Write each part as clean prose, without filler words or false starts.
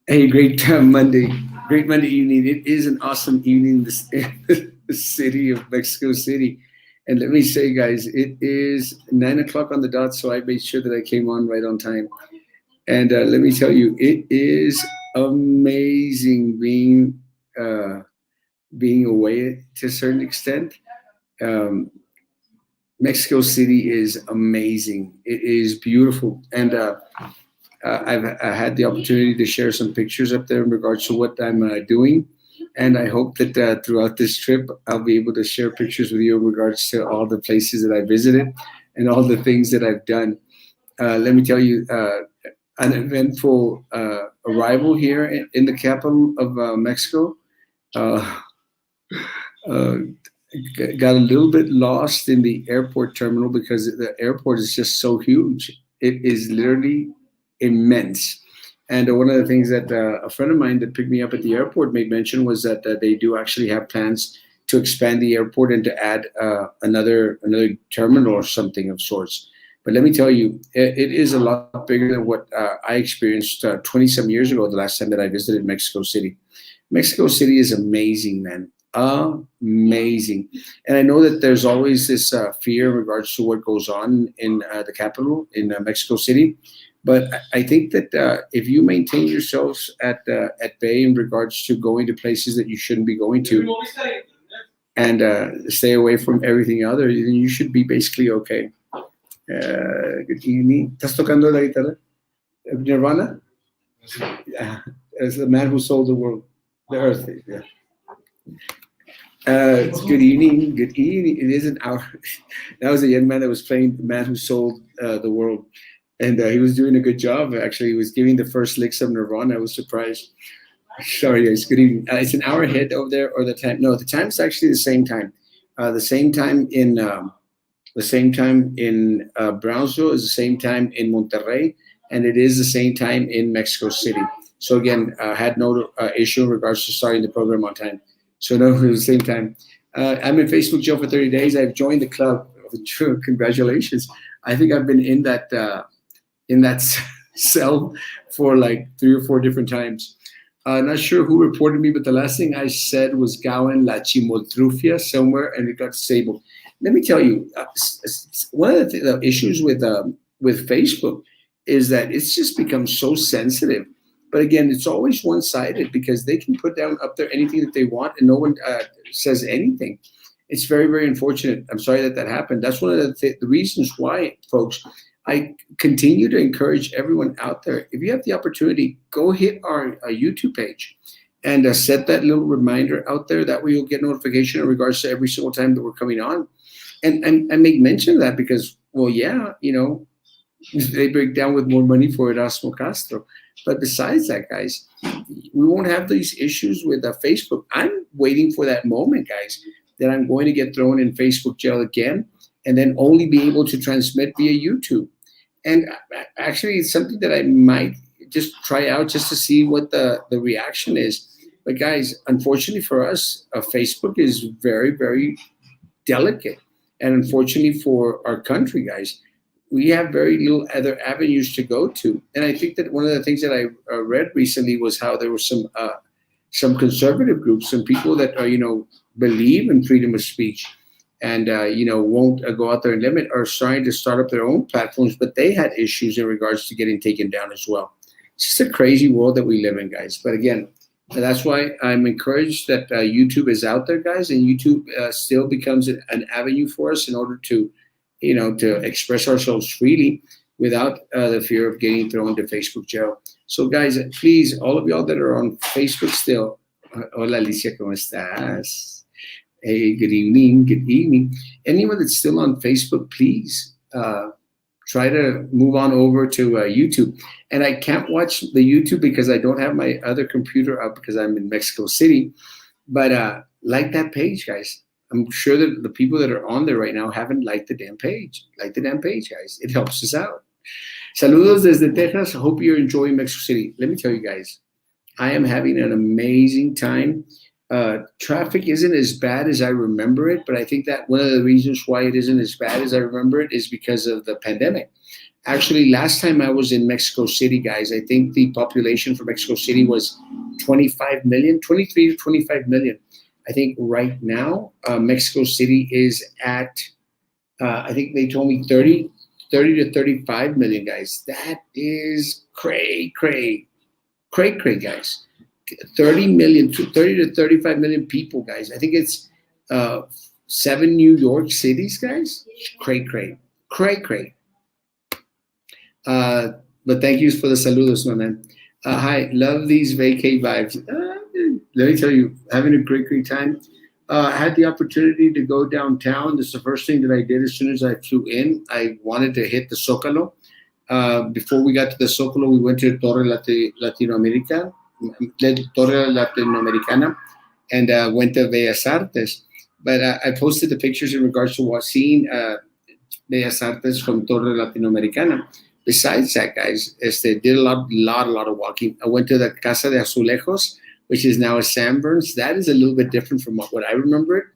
Hey, great Monday, great Monday evening. It is an awesome evening in the city of Mexico City, and let me say, guys, it is 9 o'clock on the dot. So I made sure that I came on right on time, and let me tell you, it is amazing uh, being away to a certain extent. Um, Mexico City is amazing. It is beautiful, and I've had the opportunity to share some pictures up there in regards to what I'm doing. And I hope that throughout this trip, I'll be able to share pictures with you in regards to all the places that I visited and all the things that I've done. Let me tell you, an eventful arrival here in the capital of Mexico. Uh, uh, got a little bit lost in the airport terminal because the airport is just so huge. It is literally immense. And one of the things that a friend of mine that picked me up at the airport made mention was that they do actually have plans to expand the airport and to add another terminal or something of sorts. But let me tell you, it is a lot bigger than what I experienced 20 some years ago, the last time that I visited Mexico City. Mexico City is amazing, man. Amazing. And I know that there's always this fear in regards to what goes on in the capital in Mexico City. But I think that if you maintain yourselves at bay in regards to going to places that you shouldn't be going to and stay away from everything other, then you should be basically okay. Good evening. ¿Estás tocando la guitarra? Nirvana? Yeah. As the man who sold the world, the earth. Yeah. It's good evening. Good evening. It is an hour. That was a young man that was playing the man who sold the world, and he was doing a good job. Actually, he was giving the first licks of Nirvana. I was surprised. Sorry, guys. Good evening. It's an hour ahead over there, or the time? No, the time's actually the same time. The same time in Brownsville is the same time in Monterrey, and it is the same time in Mexico City. So again, had no issue in regards to starting the program on time. So no, at the same time. I'm in Facebook jail for 30 days. I've joined the club. True, congratulations. I think I've been in that cell for like 3 or 4 different times. Not sure who reported me, but the last thing I said was Gowan La Chimoltrufia somewhere, and it got disabled. Let me tell you, one of the issues with Facebook is that it's just become so sensitive. But again, it's always one sided because they can put down up there anything that they want, and no one says anything. It's very, very unfortunate. I'm sorry that that happened. That's one of the reasons why, folks, I continue to encourage everyone out there. If you have the opportunity, go hit our YouTube page and set that little reminder out there. That way you'll get notification in regards to every single time that we're coming on. And make mention of that because, well, yeah, they break down with more money for Erasmo Castro. But besides that, guys, we won't have these issues with Facebook. I'm waiting for that moment, guys, that I'm going to get thrown in Facebook jail again and then only be able to transmit via YouTube. And actually, it's something that I might just try out just to see what the reaction is. But guys, unfortunately for us, Facebook is very, very delicate. And unfortunately for our country, guys, we have very little other avenues to go to. And I think that one of the things that I read recently was how there were some conservative groups, some people that believe in freedom of speech and won't go out there and limit are starting to start up their own platforms, but they had issues in regards to getting taken down as well. It's just a crazy world that we live in, guys. But again, that's why I'm encouraged that YouTube is out there, guys, and YouTube still becomes an avenue for us in order to, to express ourselves freely without the fear of getting thrown into Facebook jail. So, guys, please, all of y'all that are on Facebook still, hola Alicia, ¿cómo estás? Hey, good evening, good evening. Anyone that's still on Facebook, please try to move on over to YouTube. And I can't watch the YouTube because I don't have my other computer up because I'm in Mexico City. But like that page, guys. I'm sure that the people that are on there right now haven't liked the damn page. Like the damn page, guys. It helps us out. Saludos desde Texas. I hope you're enjoying Mexico City. Let me tell you guys, I am having an amazing time. Traffic isn't as bad as I remember it, but I think that one of the reasons why it isn't as bad as I remember it is because of the pandemic. Actually, last time I was in Mexico City, guys, I think the population for Mexico City was 25 million, 23 to 25 million. I think right now, Mexico City is at, I think they told me 30 to 35 million, guys. That is cray, guys. 30 million, 30 to 35 million people, guys. I think it's uh, seven New York cities, guys. Cray. Uh, but thank you for the saludos, my man. Hi, love these vacay vibes. Let me tell you, having a great time. I had the opportunity to go downtown. This is the first thing that I did as soon as I flew in. I wanted to hit the Zócalo. Before we got to the Zócalo, we went to Latinoamerica, Torre Latinoamericana, and went to Bellas Artes. But I posted the pictures in regards to what seeing Bellas Artes from Torre Latinoamericana. Besides that, guys, did a lot of walking. I went to the Casa de Azulejos, which is now a Sanborns. That is a little bit different from what I remember it.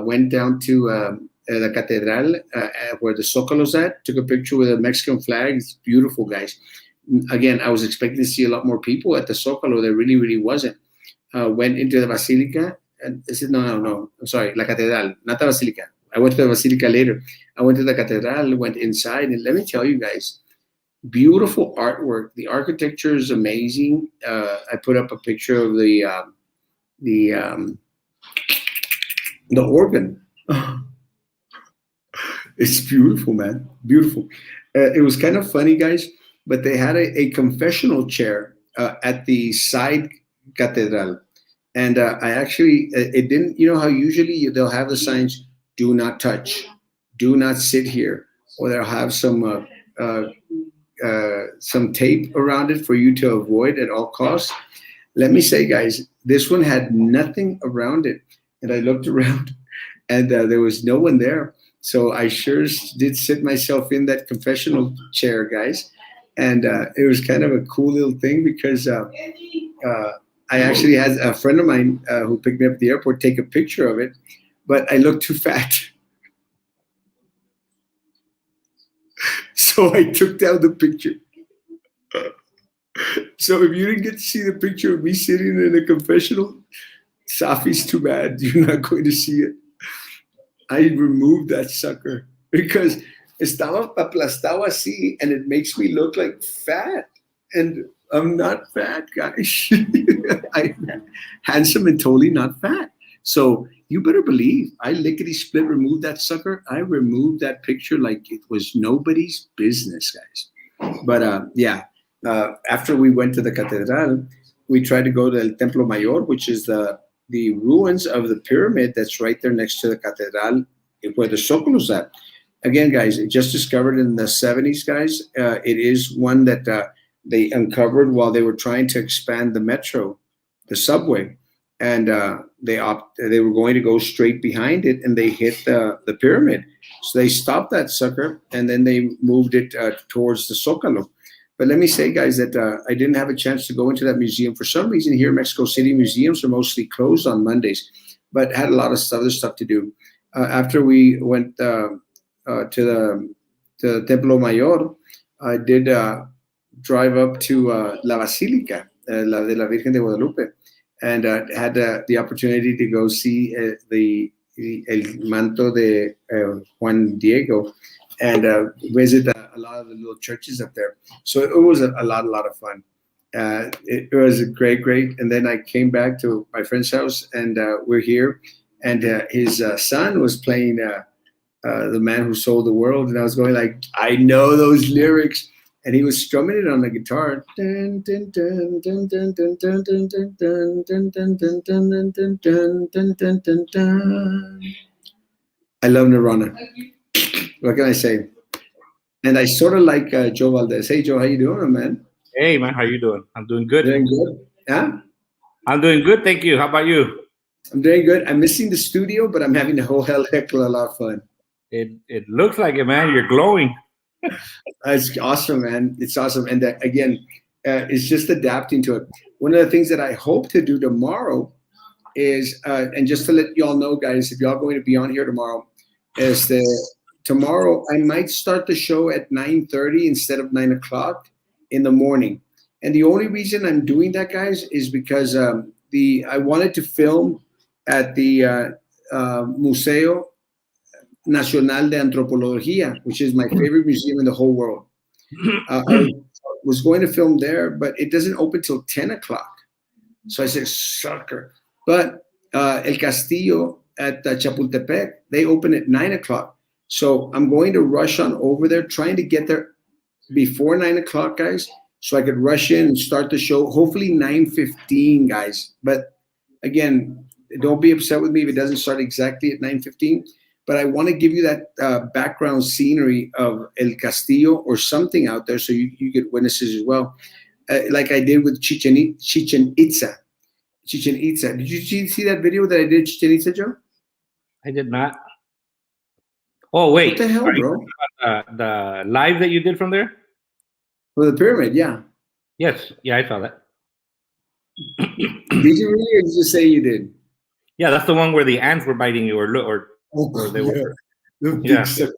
Went down to the Catedral, where the Zócalo's at. Took a picture with a Mexican flag. It's beautiful, guys. Again, I was expecting to see a lot more people at the Zócalo. There really wasn't. Went into the Basilica. And I said, no. I'm sorry, La Catedral, not the Basilica. I went to the Basilica later. I went to the Catedral, went inside, and let me tell you guys, beautiful artwork. The architecture is amazing. I put up a picture of the organ. It's beautiful, man. Beautiful. It was kind of funny, guys, but they had a confessional chair at the side cathedral. And I actually, it didn't, you know how usually they'll have the signs, do not touch, do not sit here, or they'll have some tape around it for you to avoid at all costs. Let me say, guys, this one had nothing around it. And I looked around and there was no one there. So I sure did sit myself in that confessional chair, guys. And it was kind of a cool little thing because I actually had a friend of mine who picked me up at the airport take a picture of it, but I looked too fat. So I took down the picture. So if you didn't get to see the picture of me sitting in a confessional, Safi's too bad. You're not going to see it. I removed that sucker because estaba aplastado así and it makes me look like fat. And I'm not fat, guys. I'm handsome and totally not fat. So you better believe I lickety split removed that sucker. I removed that picture like it was nobody's business, guys. But after we went to the Catedral, we tried to go to El Templo Mayor, which is the ruins of the pyramid that's right there next to the Catedral, where the Zócalo's at. Again, guys, it just discovered in the 70s, guys. It is one that they uncovered while they were trying to expand the metro, the subway, and they were going to go straight behind it, and they hit the pyramid. So they stopped that sucker, and then they moved it towards the Zócalo. But let me say, guys, that I didn't have a chance to go into that museum. For some reason, here in Mexico City, museums are mostly closed on Mondays, but had a lot of other stuff to do. After we went to the Templo Mayor, I did drive up to La Basílica, la de la Virgen de Guadalupe, and had the opportunity to go see el manto de Juan Diego, and visit a lot of the little churches up there. So it was a lot of fun. It was great. And then I came back to my friend's house, and we're here, and his son was playing The Man Who Sold the World, and I was going like, I know those lyrics. And he was strumming it on the guitar. I love Nirvana. What can I say? And I sort of like Joe Valdez. Hey, Joe, how you doing, man? Hey, man, how you doing? I'm doing good. Doing good? Yeah? I'm doing good, thank you. How about you? I'm doing good. I'm missing the studio, but I'm having a whole heck of a lot of fun. It looks like it, man. You're glowing. It's awesome, man. It's awesome. And again, it's just adapting to it. One of the things that I hope to do tomorrow is, and just to let y'all know, guys, if y'all going to be on here tomorrow, is tomorrow I might start the show at 9:30 instead of 9 o'clock in the morning. And the only reason I'm doing that, guys, is because the I wanted to film at the Museo Nacional de Antropología, which is my favorite museum in the whole world. I was going to film there, but it doesn't open till 10 o'clock. So I said, sucker. But El Castillo at Chapultepec, they open at 9 o'clock. So I'm going to rush on over there, trying to get there before 9 o'clock, guys, so I could rush in and start the show. Hopefully 9:15, guys. But again, don't be upset with me if it doesn't start exactly at 9:15. But I want to give you that background scenery of El Castillo or something out there, so you get witnesses as well, like I did with Chichen Itza. Chichen Itza. Did you see that video that I did, Chichen Itza, Joe? I did not. Oh What wait, the hell, are you bro? the live that you did from there? For the pyramid, yeah. Yes, yeah, I saw that. Did you really, or did you say you did? Yeah, that's the one where the ants were biting you, Oh, or they yeah. were. The big Yeah. sucker.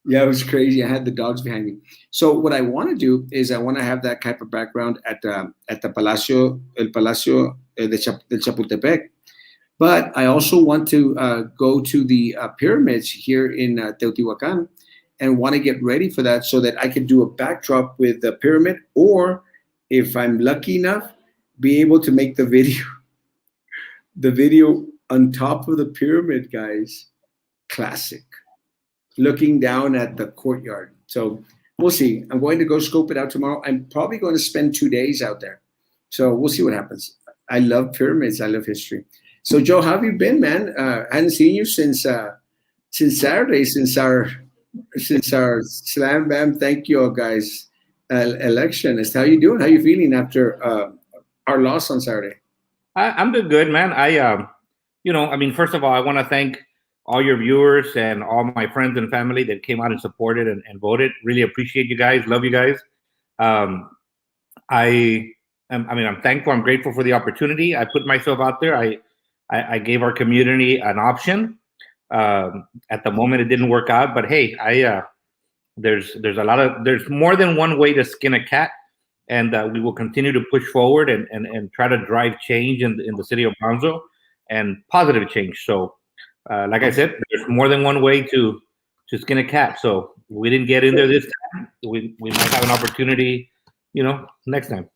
Yeah, it was crazy. I had the dogs behind me. So what I want to do is I want to have that type of background at the Palacio del Chapultepec. But I also want to go to the pyramids here in Teotihuacan and want to get ready for that so that I could do a backdrop with the pyramid, or if I'm lucky enough, be able to make the video on top of the pyramid, guys. Classic. Looking down at the courtyard. So we'll see. I'm going to go scope it out tomorrow. I'm probably going to spend 2 days out there. So we'll see what happens. I love pyramids. I love history. So Joe, how have you been, man? I hadn't seen you since Saturday, since our slam bam thank you guys election. How you doing? How you feeling after our loss on Saturday? I'm doing good, man. I mean, first of all, I want to thank all your viewers and all my friends and family that came out and supported and voted. Really appreciate you guys. Love you guys. Um, I'm thankful. I'm grateful for the opportunity. I put myself out there. I gave our community an option. At the moment, it didn't work out, but hey, there's more than one way to skin a cat, and we will continue to push forward and try to drive change in the city of Brownsville and positive change. So, like I said, there's more than one way to skin a cat. So we didn't get in there this time. We might have an opportunity, next time.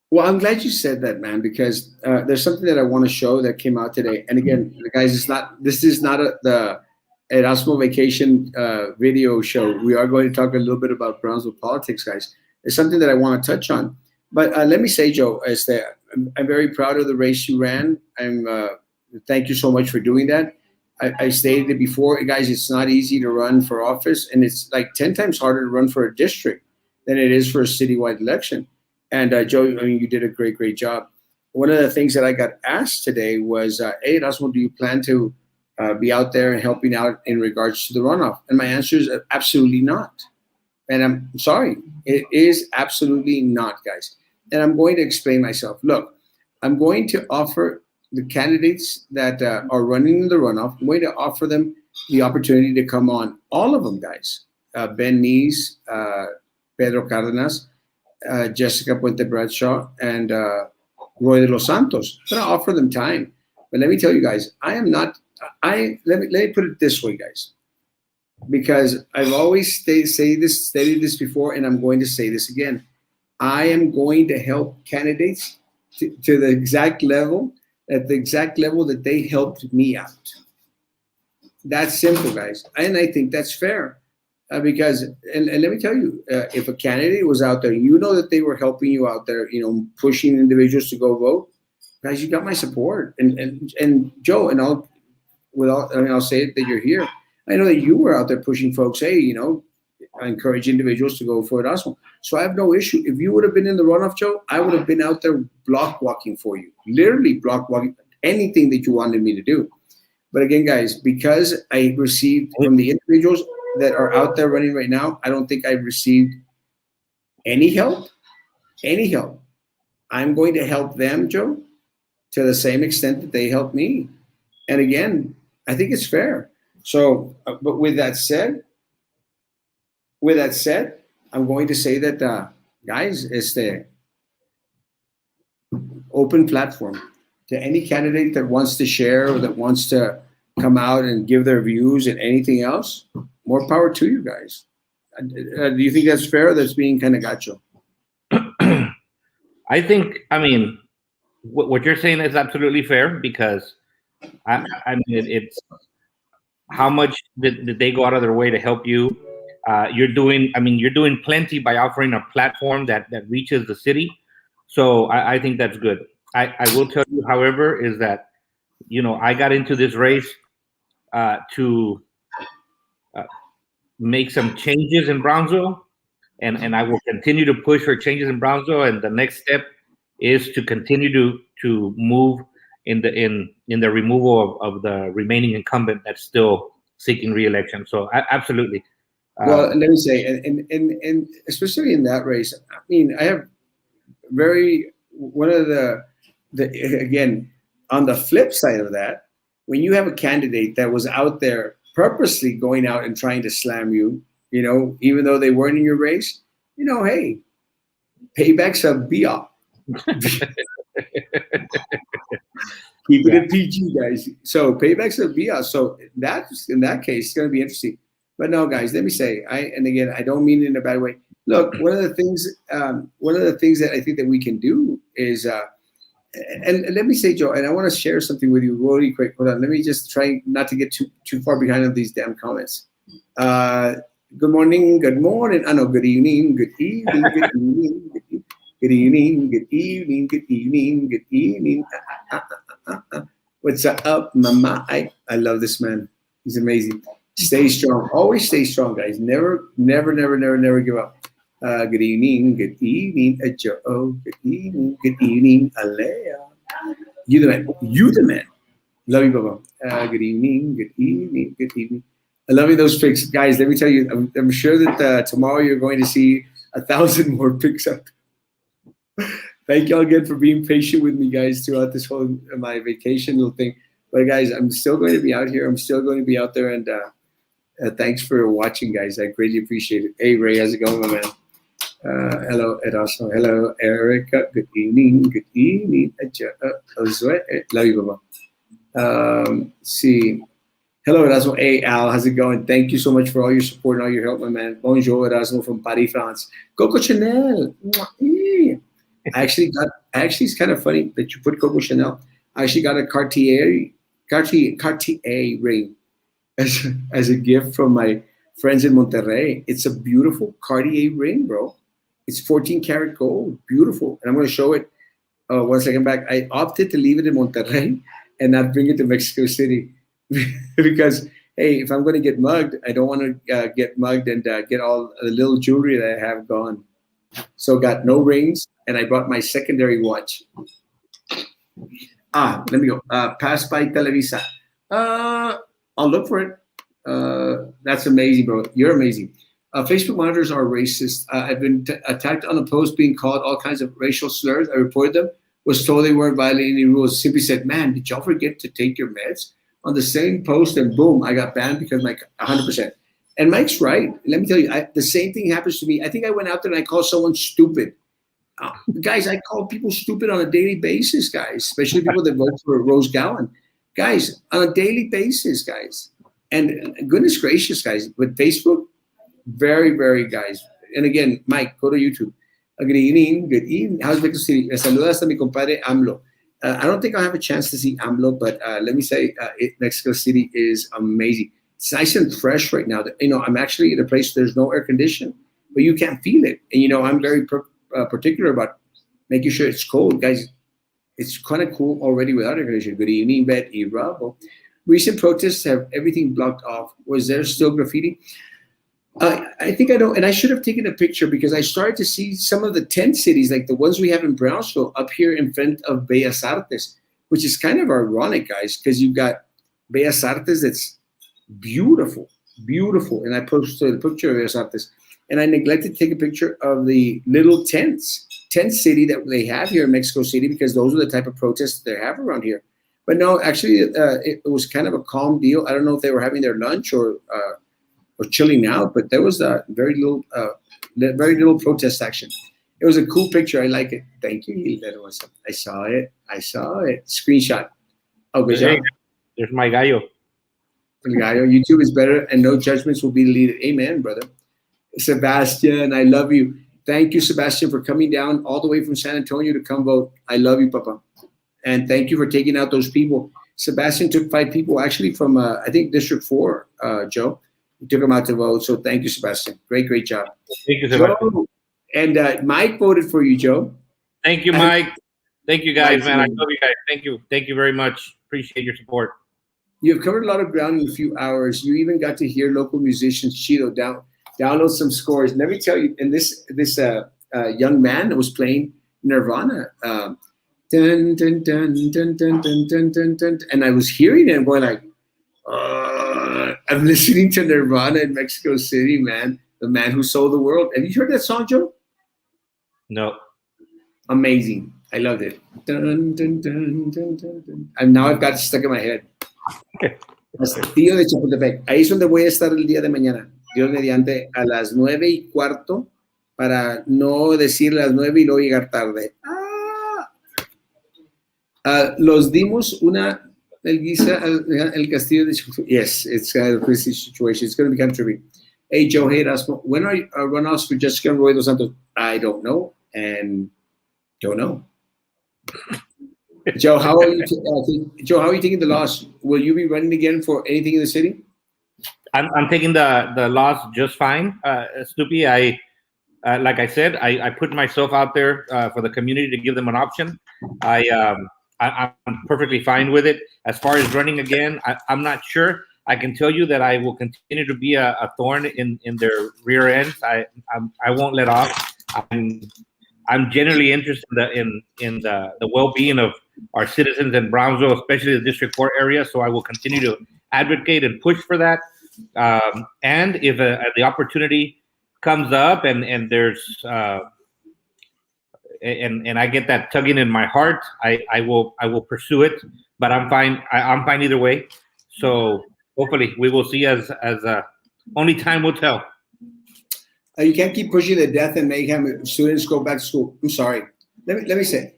Well, I'm glad you said that, man, because there's something that I want to show that came out today. And again, guys, this is not the Erasmo vacation video show. We are going to talk a little bit about Brownsville politics, guys. It's something that I want to touch on. But let me say, Joe, is that I'm very proud of the race you ran. Thank you so much for doing that. I stated it before, guys. It's not easy to run for office, and it's like 10 times harder to run for a district than it is for a citywide election. And Joe, I mean, you did a great job. One of the things that I got asked today was, "Hey, Erasmo, do you plan to be out there and helping out in regards to the runoff?" And my answer is absolutely not. And I'm sorry, it is absolutely not, guys. And I'm going to explain myself. Look, I'm going to offer the candidates that are running in the runoff. I'm going to offer them the opportunity to come on. All of them, guys. Ben Nees, Pedro Cardenas, Jessica Puente Bradshaw, and Roy de los Santos. I'm going to offer them time. But let me tell you guys, I am not. Let me put it this way, guys, because I've always stated this before, and I'm going to say this again. I am going to help candidates to the exact level, at the exact level that they helped me out. That's simple, guys, and I think that's fair. Because and let me tell you, if a candidate was out there, that they were helping you out there, pushing individuals to go vote, guys, you got my support. And Joe, and I'll say it that you're here. I know that you were out there pushing folks. Hey, I encourage individuals to go for Erasmo. So I have no issue. If you would have been in the runoff, Joe, I would have been out there block walking for you, literally block walking anything that you wanted me to do. But again, guys, because I received from the individuals that are out there running right now, I don't think I've received any help. Any help. I'm going to help them, Joe, to the same extent that they helped me. And again, I think it's fair. So, but with that said, with that said, I'm going to say that, guys, it's the open platform to any candidate that wants to share or that wants to come out and give their views and anything else. More power to you guys. Do you think that's fair? Or that's being kind of gacho. I think, I mean, what you're saying is absolutely fair because I mean, it's how much did they go out of their way to help you? You're doing, I mean, you're doing plenty by offering a platform that reaches the city. So I think that's good. I will tell you, however, is that, you know, I got into this race to uh, make some changes in Brownsville, and I will continue to push for changes in Brownsville. And the next step is to continue to move in the removal of the remaining incumbent that's still seeking reelection. So absolutely. Well, let me say, and especially in that race, I mean, I have very one of the again on the flip side of that, when you have a candidate that was out there purposely going out and trying to slam you, you know, even though they weren't in your race, you know, hey, payback's a BR. Keeping Yeah. it PG, guys. So paybacks will be us. So that's in that case, it's going to be interesting. But no, guys, let me say, and again, I don't mean it in a bad way. Look, one of the things that I think that we can do is, and let me say, Joe, and I want to share something with you really quick. Hold on, let me just try not to get too far behind on these damn comments. Uh, Good morning, good morning. I know, good evening, good evening, good evening, good evening, good evening, good evening, good evening. What's up, mama? I love this man. He's amazing. Stay strong. Always stay strong, guys. Never give up. Good evening, Joe. Good evening, Alea. You the man. You the man. Love you, Baba. Good evening, good evening, good evening. I love you, those pics. Guys, let me tell you, I'm sure that tomorrow you're going to see 1,000 more pics up. Thank y'all again for being patient with me, guys, throughout this whole my vacation little thing. But guys, I'm still going to be out here. I'm still going to be out there, and thanks for watching, guys. I greatly appreciate it. Hey, Ray, how's it going, my man? Hello, Erasmo. Hello, Erica. Good evening. Good evening. Love you, Baba. See. Hello, Erasmo. Hey, Al, how's it going? Thank you so much for all your support and all your help, my man. Bonjour, Erasmo from Paris, France. Coco Chanel. Actually, it's kind of funny that you put Coco Chanel. I actually got a Cartier ring as a gift from my friends in Monterrey. It's a beautiful Cartier ring, bro. It's 14 karat gold, beautiful. And I'm going to show it once I come back. I opted to leave it in Monterrey and not bring it to Mexico City because, hey, if I'm going to get mugged, I don't want to get mugged and get all the little jewelry that I have gone. So got no rings, and I brought my secondary watch. Let me go. Pass by Televisa. I'll look for it. That's amazing, bro. You're amazing. Facebook monitors are racist. I've been attacked on a post being called all kinds of racial slurs. I reported them. Was told they weren't violating any rules. Simply said, "Man, did y'all forget to take your meds?" On the same post, and boom, I got banned because Mike 100%. And Mike's right. Let me tell you, the same thing happens to me. I think I went out there and I called someone stupid. Guys, I call people stupid on a daily basis, guys, especially people that vote for Rose Gowan. Guys, on a daily basis, guys. And goodness gracious, guys, with Facebook, very, guys. And again, Mike, go to YouTube. Good evening, good evening. How's Mexico City? Saludas a mi compadre AMLO. I don't think I'll have a chance to see AMLO, but let me say, Mexico City is amazing. It's nice and fresh right now. You know, I'm actually in a place where there's no air conditioning, but you can't feel it. And you know, I'm very particular about making sure it's cold, guys. It's kind of cool already without air conditioning. Good evening, Betty Rabo. Recent protests have everything blocked off. Was there still graffiti? I think I know, and I should have taken a picture because I started to see some of the tent cities, like the ones we have in Brownsville, up here in front of Bellas Artes, which is kind of ironic, guys, because you've got Bellas Artes that's beautiful, and I posted a picture of Bellas Artes, and I neglected to take a picture of the little tent city that they have here in Mexico City because those are the type of protests they have around here. But no, actually, it was kind of a calm deal. I don't know if they were having their lunch or or chilling out, but there was very little protest action. It was a cool picture. I like it. Thank you, Hilda. I saw it. I saw it. Screenshot. Oh, good Hey, job. there's my gallo. YouTube is better, and no judgments will be deleted. Amen, brother. Sebastian, I love you. Thank you, Sebastian, for coming down all the way from San Antonio to come vote. I love you, Papa. And thank you for taking out those people. Sebastian took 5 people, actually, from, I think, District 4, Joe. He took them out to vote. So thank you, Sebastian. Great job. Thank you, Sebastian. Joe, and Mike voted for you, Joe. Thank you, Mike. Thank you, guys, man. I Mike, love you guys. Thank you. Thank you very much. Appreciate your support. You've covered a lot of ground in a few hours. You even got to hear local musicians, Cheeto, download some scores. Let me tell you, and this young man that was playing Nirvana, dun, dun, dun, dun, dun, dun, dun, dun, dun, and I was hearing it and going like, I'm listening to Nirvana in Mexico City, man. The man who sold the world. Have you heard that song, Joe? No. Amazing. I loved it. Dun, dun, dun, dun, dun, dun. And now I've got it stuck in my head. Castillo de Chapultepec. Ahí es donde voy a estar el día de mañana. Dios mediante a las 9:15 para no decir las 9 y luego llegar tarde. Los dimos una guisa el Castillo de Chapultepec. Yes, it's kind of a crazy situation. It's going to become trivial. Hey, Joe, hey, Erasmo. When are runoffs for Jessica and Roy Dos Santos? I don't know, and don't know. Joe, how are you? Joe, how are you taking the loss? Will you be running again for anything in the city? I'm taking the loss just fine, Snoopy. Like I said, I put myself out there for the community to give them an option. I'm perfectly fine with it. As far as running again, I'm not sure. I can tell you that I will continue to be a thorn in their rear ends. I won't let off. I'm genuinely interested in the well-being of our citizens in Brownsville, especially the District 4 area. So I will continue to advocate and push for that. And if the opportunity comes up and there's and I get that tugging in my heart, I will pursue it. But I'm fine. I'm fine either way. So hopefully we will see as only time will tell. You can't keep pushing the death and mayhem. Students go back to school. I'm sorry. Let me say,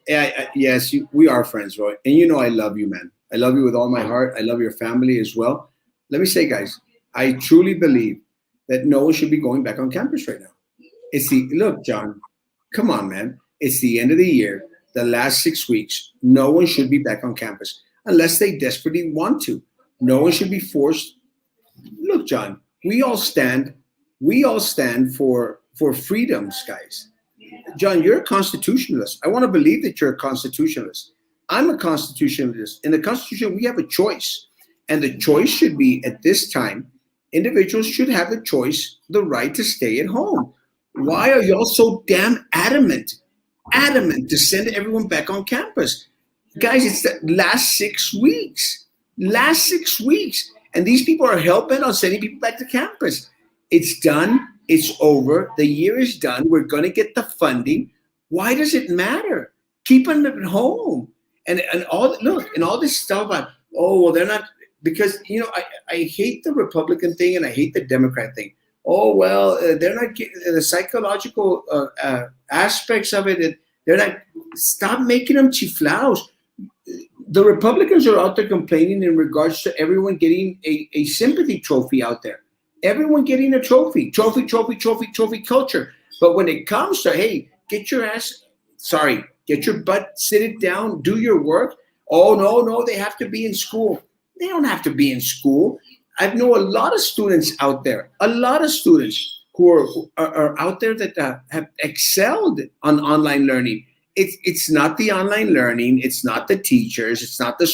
yes, we are friends, Roy. And you know I love you, man. I love you with all my heart. I love your family as well. Let me say, guys, I truly believe that no one should be going back on campus right now. Look, John, come on, man. It's the end of the year, the last 6 weeks. No one should be back on campus unless they desperately want to. No one should be forced. Look, John, we all stand for freedoms, guys. John, you're a constitutionalist. I want to believe that you're a constitutionalist. I'm a constitutionalist. In the Constitution, we have a choice. And the choice should be, at this time, individuals should have the choice, the right to stay at home. Why are y'all so damn adamant to send everyone back on campus? Guys, it's the last 6 weeks. Last 6 weeks. And these people are hell-bent on sending people back to campus. It's done. It's over. The year is done. We're going to get the funding. Why does it matter? Keep them at home. And all this stuff about, oh, well, they're not, because, I hate the Republican thing and I hate the Democrat thing. Oh, well, they're not getting the psychological aspects of it. They're not, stop making them chiflaos. The Republicans are out there complaining in regards to everyone getting a sympathy trophy out there. Everyone getting a trophy culture. But when it comes to, hey, get your butt, sit it down, do your work. Oh, no, they have to be in school. They don't have to be in school. I know a lot of students out there, who are out there that have excelled on online learning. It's not the online learning. It's not the teachers. It's not the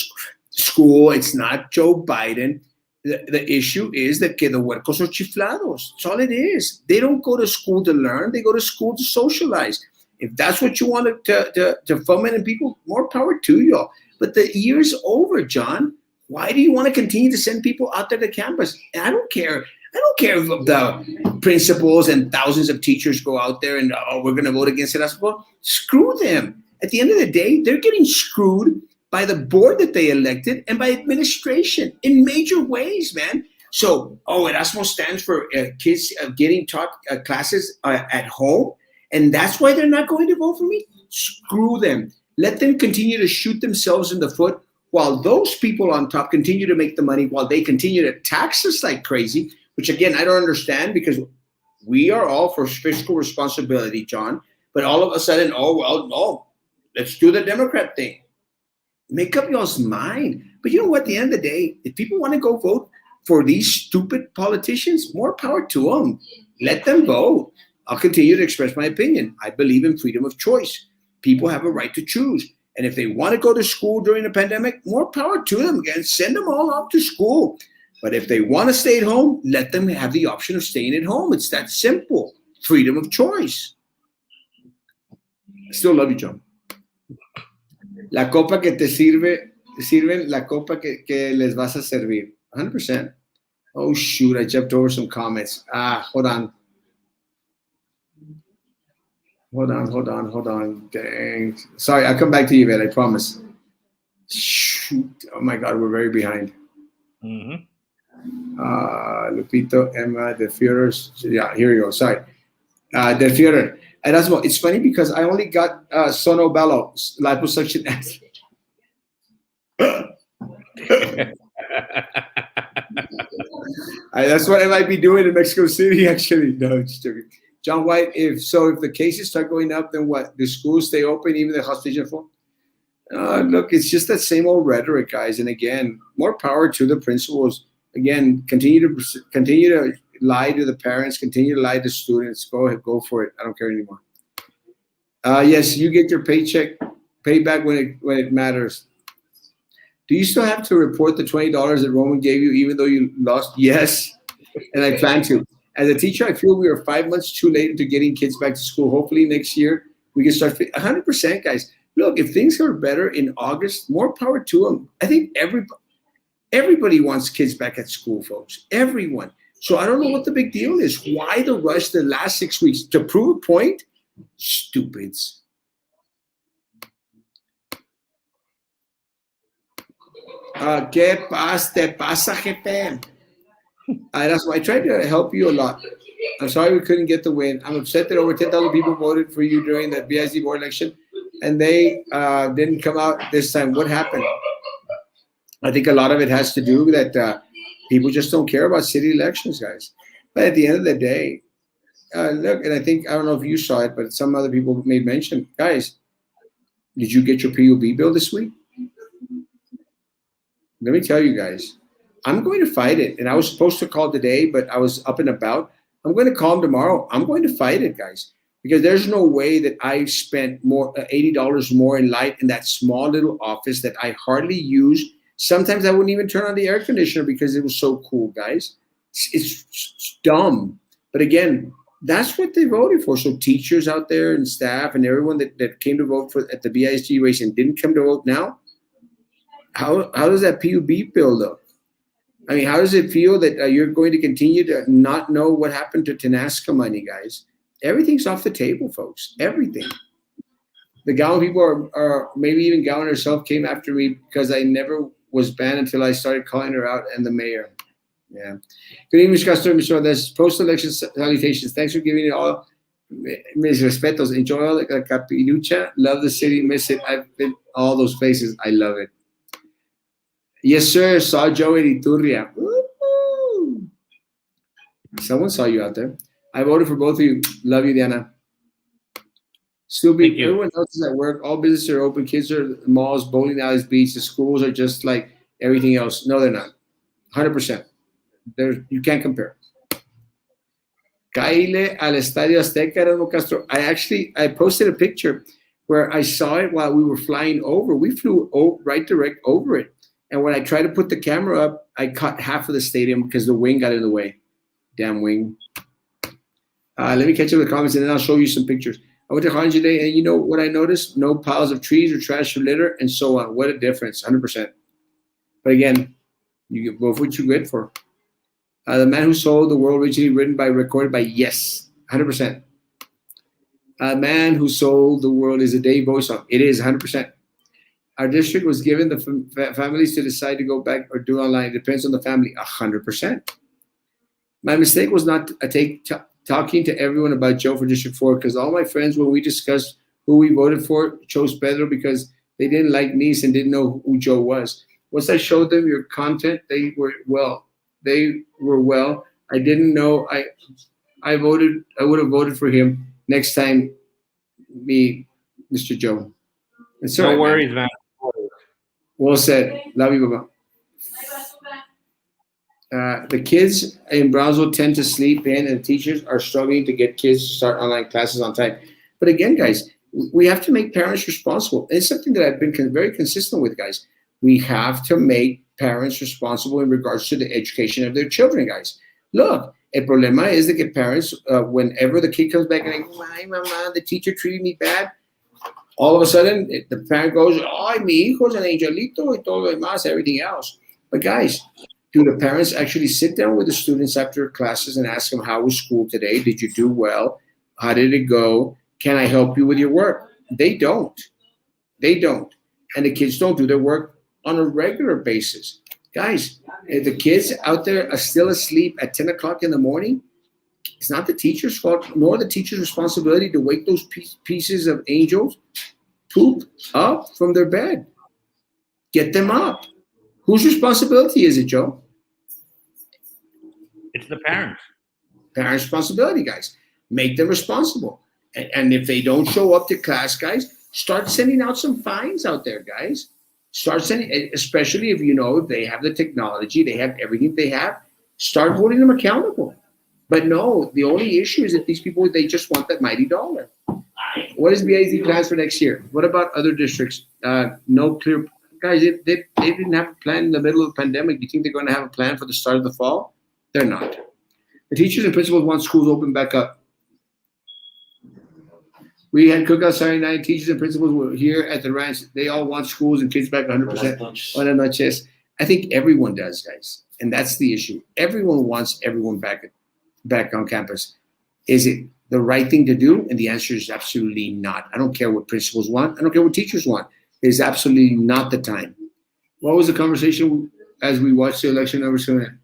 school. It's not Joe Biden. The issue is that que the huercos are chiflados. That's all it is. They don't go to school to learn. They go to school to socialize. If that's what you want to foment in people, more power to y'all. But the year's over, John. Why do you want to continue to send people out there to campus? And I don't care. I don't care if the principals and thousands of teachers go out there and, we're going to vote against Erasmo. Screw them. At the end of the day, they're getting screwed by the board that they elected and by administration in major ways, man. So, Erasmo stands for kids getting taught classes at home, and that's why they're not going to vote for me? Screw them. Let them continue to shoot themselves in the foot while those people on top continue to make the money, while they continue to tax us like crazy, which again, I don't understand because we are all for fiscal responsibility, John. But all of a sudden, oh, well, no, let's do the Democrat thing. Make up y'all's mind. But you know what? At the end of the day, if people want to go vote for these stupid politicians, more power to them. Let them vote. I'll continue to express my opinion. I believe in freedom of choice. People have a right to choose. And if they want to go to school during the pandemic, more power to them. Again, send them all off to school. But if they want to stay at home, let them have the option of staying at home. It's that simple. Freedom of choice. I still love you, John. La copa que te sirven la copa que les vas a servir. 100%. Oh, shoot. I jumped over some comments. Hold on. Hold on. Dang. Sorry, I'll come back to you, man. I promise. Shoot. Oh, my God. We're very behind. Mm-hmm. Lupito, Emma, the Führers. Yeah, here you go. Sorry. The Führer. Erasmo, it's funny because I only got Sonobello, liposuction. That's what I might be doing in Mexico City, actually. No, just joking. John White, if the cases start going up, then what? The schools stay open, even the hospital phone? Look, it's just that same old rhetoric, guys. And again, more power to the principals. Again, continue to lie to the parents, continue to lie to students. Go ahead, go for it. I don't care anymore. Yes, you get your payback when it matters. Do you still have to report the $20 that Roman gave you, even though you lost? Yes, and I plan to. As a teacher, I feel we are 5 months too late into getting kids back to school. Hopefully next year we can start 100%, guys. Look, if things are better in August, more power to them. I think everybody wants kids back at school, folks. Everyone. So I don't know what the big deal is. Why the rush the last 6 weeks? To prove a point? Stupids. ¿Qué te pasa, jefe? That's why I tried to help you a lot. I'm sorry we couldn't get the win. I'm upset that over 10,000 people voted for you during the BIC board election, and they didn't come out this time. What happened? I think a lot of it has to do with that people just don't care about city elections, guys. But at the end of the day, look, and I don't know if you saw it, but some other people made mention, guys, did you get your PUB bill this week? Let me tell you guys, I'm going to fight it. And I was supposed to call today, but I was up and about. I'm going to call him tomorrow. I'm going to fight it, guys, because there's no way that I spent more $80 more in light in that small little office that I hardly use. Sometimes I wouldn't even turn on the air conditioner because it was so cool, guys. It's dumb. But again, that's what they voted for. So teachers out there and staff and everyone that came to vote for at the BISG race and didn't come to vote now, how does that PUB bill look? I mean, how does it feel that you're going to continue to not know what happened to Tenasca money, guys? Everything's off the table, folks. Everything. The Gowan people are maybe even Gowan herself came after me because I never was banned until I started calling her out, and the mayor. Yeah. Good evening, Mr. There's post-election salutations. Thanks for giving it all. Mis respetos. Enjoy all the capilucha. Love the city. Miss it. I've been all those places. I love it. Yes, sir. Saw Joe in Iturria. Woo-hoo. Someone saw you out there. I voted for both of you. Love you, Diana. Still be everyone else is at work. All businesses are open. Kids are at malls, bowling alleys, beaches. Schools are just like everything else. No, they're not. 100%. You can't compare. Caile al Estadio Azteca, Erasmo Castro. I posted a picture where I saw it while we were flying over. We flew right direct over it. And when I tried to put the camera up, I cut half of the stadium because the wing got in the way. Damn wing. Let me catch up the comments and then I'll show you some pictures. I went to Harlem today, and you know what I noticed? No piles of trees or trash or litter and so on. What a difference, 100%. But again, you get both what you get for. The Man Who Sold the World, originally written by, recorded by, yes, 100%. Man Who Sold the World is a Dave Bowie song. It is 100%. Our district was given the families to decide to go back or do online. It depends on the family, 100%. My mistake was not talking to everyone about Joe for District 4 because all my friends, when we discussed who we voted for, chose Pedro because they didn't like Nice and didn't know who Joe was. Once I showed them your content, they were well. They were well. I didn't know. I voted. I would have voted for him next time. Me, Mr. Joe. It's all No right, man. worries, man. Well said. Love you, Baba. The kids in Brownsville tend to sleep in, and teachers are struggling to get kids to start online classes on time. But again, guys, we have to make parents responsible. It's something that I've been very consistent with, guys. We have to make parents responsible in regards to the education of their children, guys. Look, el problema is that parents, whenever the kid comes back and like, my mama, the teacher treated me bad, all of a sudden the parent goes, "Ay, mi hijo es an angelito y todo lo demás, everything else." But guys, do the parents actually sit down with the students after classes and ask them, how was school today? Did you do well? How did it go? Can I help you with your work? They don't. They don't. And the kids don't do their work on a regular basis. Guys, if the kids out there are still asleep at 10 o'clock in the morning, it's not the teacher's fault, nor the teacher's responsibility to wake those pieces of angels poop up from their bed. Get them up. Whose responsibility is it, Joe? It's the parents. Parents' responsibility, guys. Make them responsible. And if they don't show up to class, guys, start sending out some fines out there, guys. Start sending, especially if you know they have the technology, they have everything they have. Start holding them accountable. But no, the only issue is that these people, they just want that mighty dollar. What is BIZ plans for next year? What about other districts? No clear. Guys, they didn't have a plan in the middle of the pandemic. Do you think they're going to have a plan for the start of the fall? They're not. The teachers and principals want schools open back up. We had cookout Saturday night. Teachers and principals were here at the ranch. They all want schools and kids back 100%. Buenas noches. I think everyone does, guys. And that's the issue. Everyone wants everyone back on campus. Is it the right thing to do? And the answer is absolutely not. I don't care what principals want. I don't care what teachers want. It is absolutely not the time. What was the conversation as we watched the election over soon?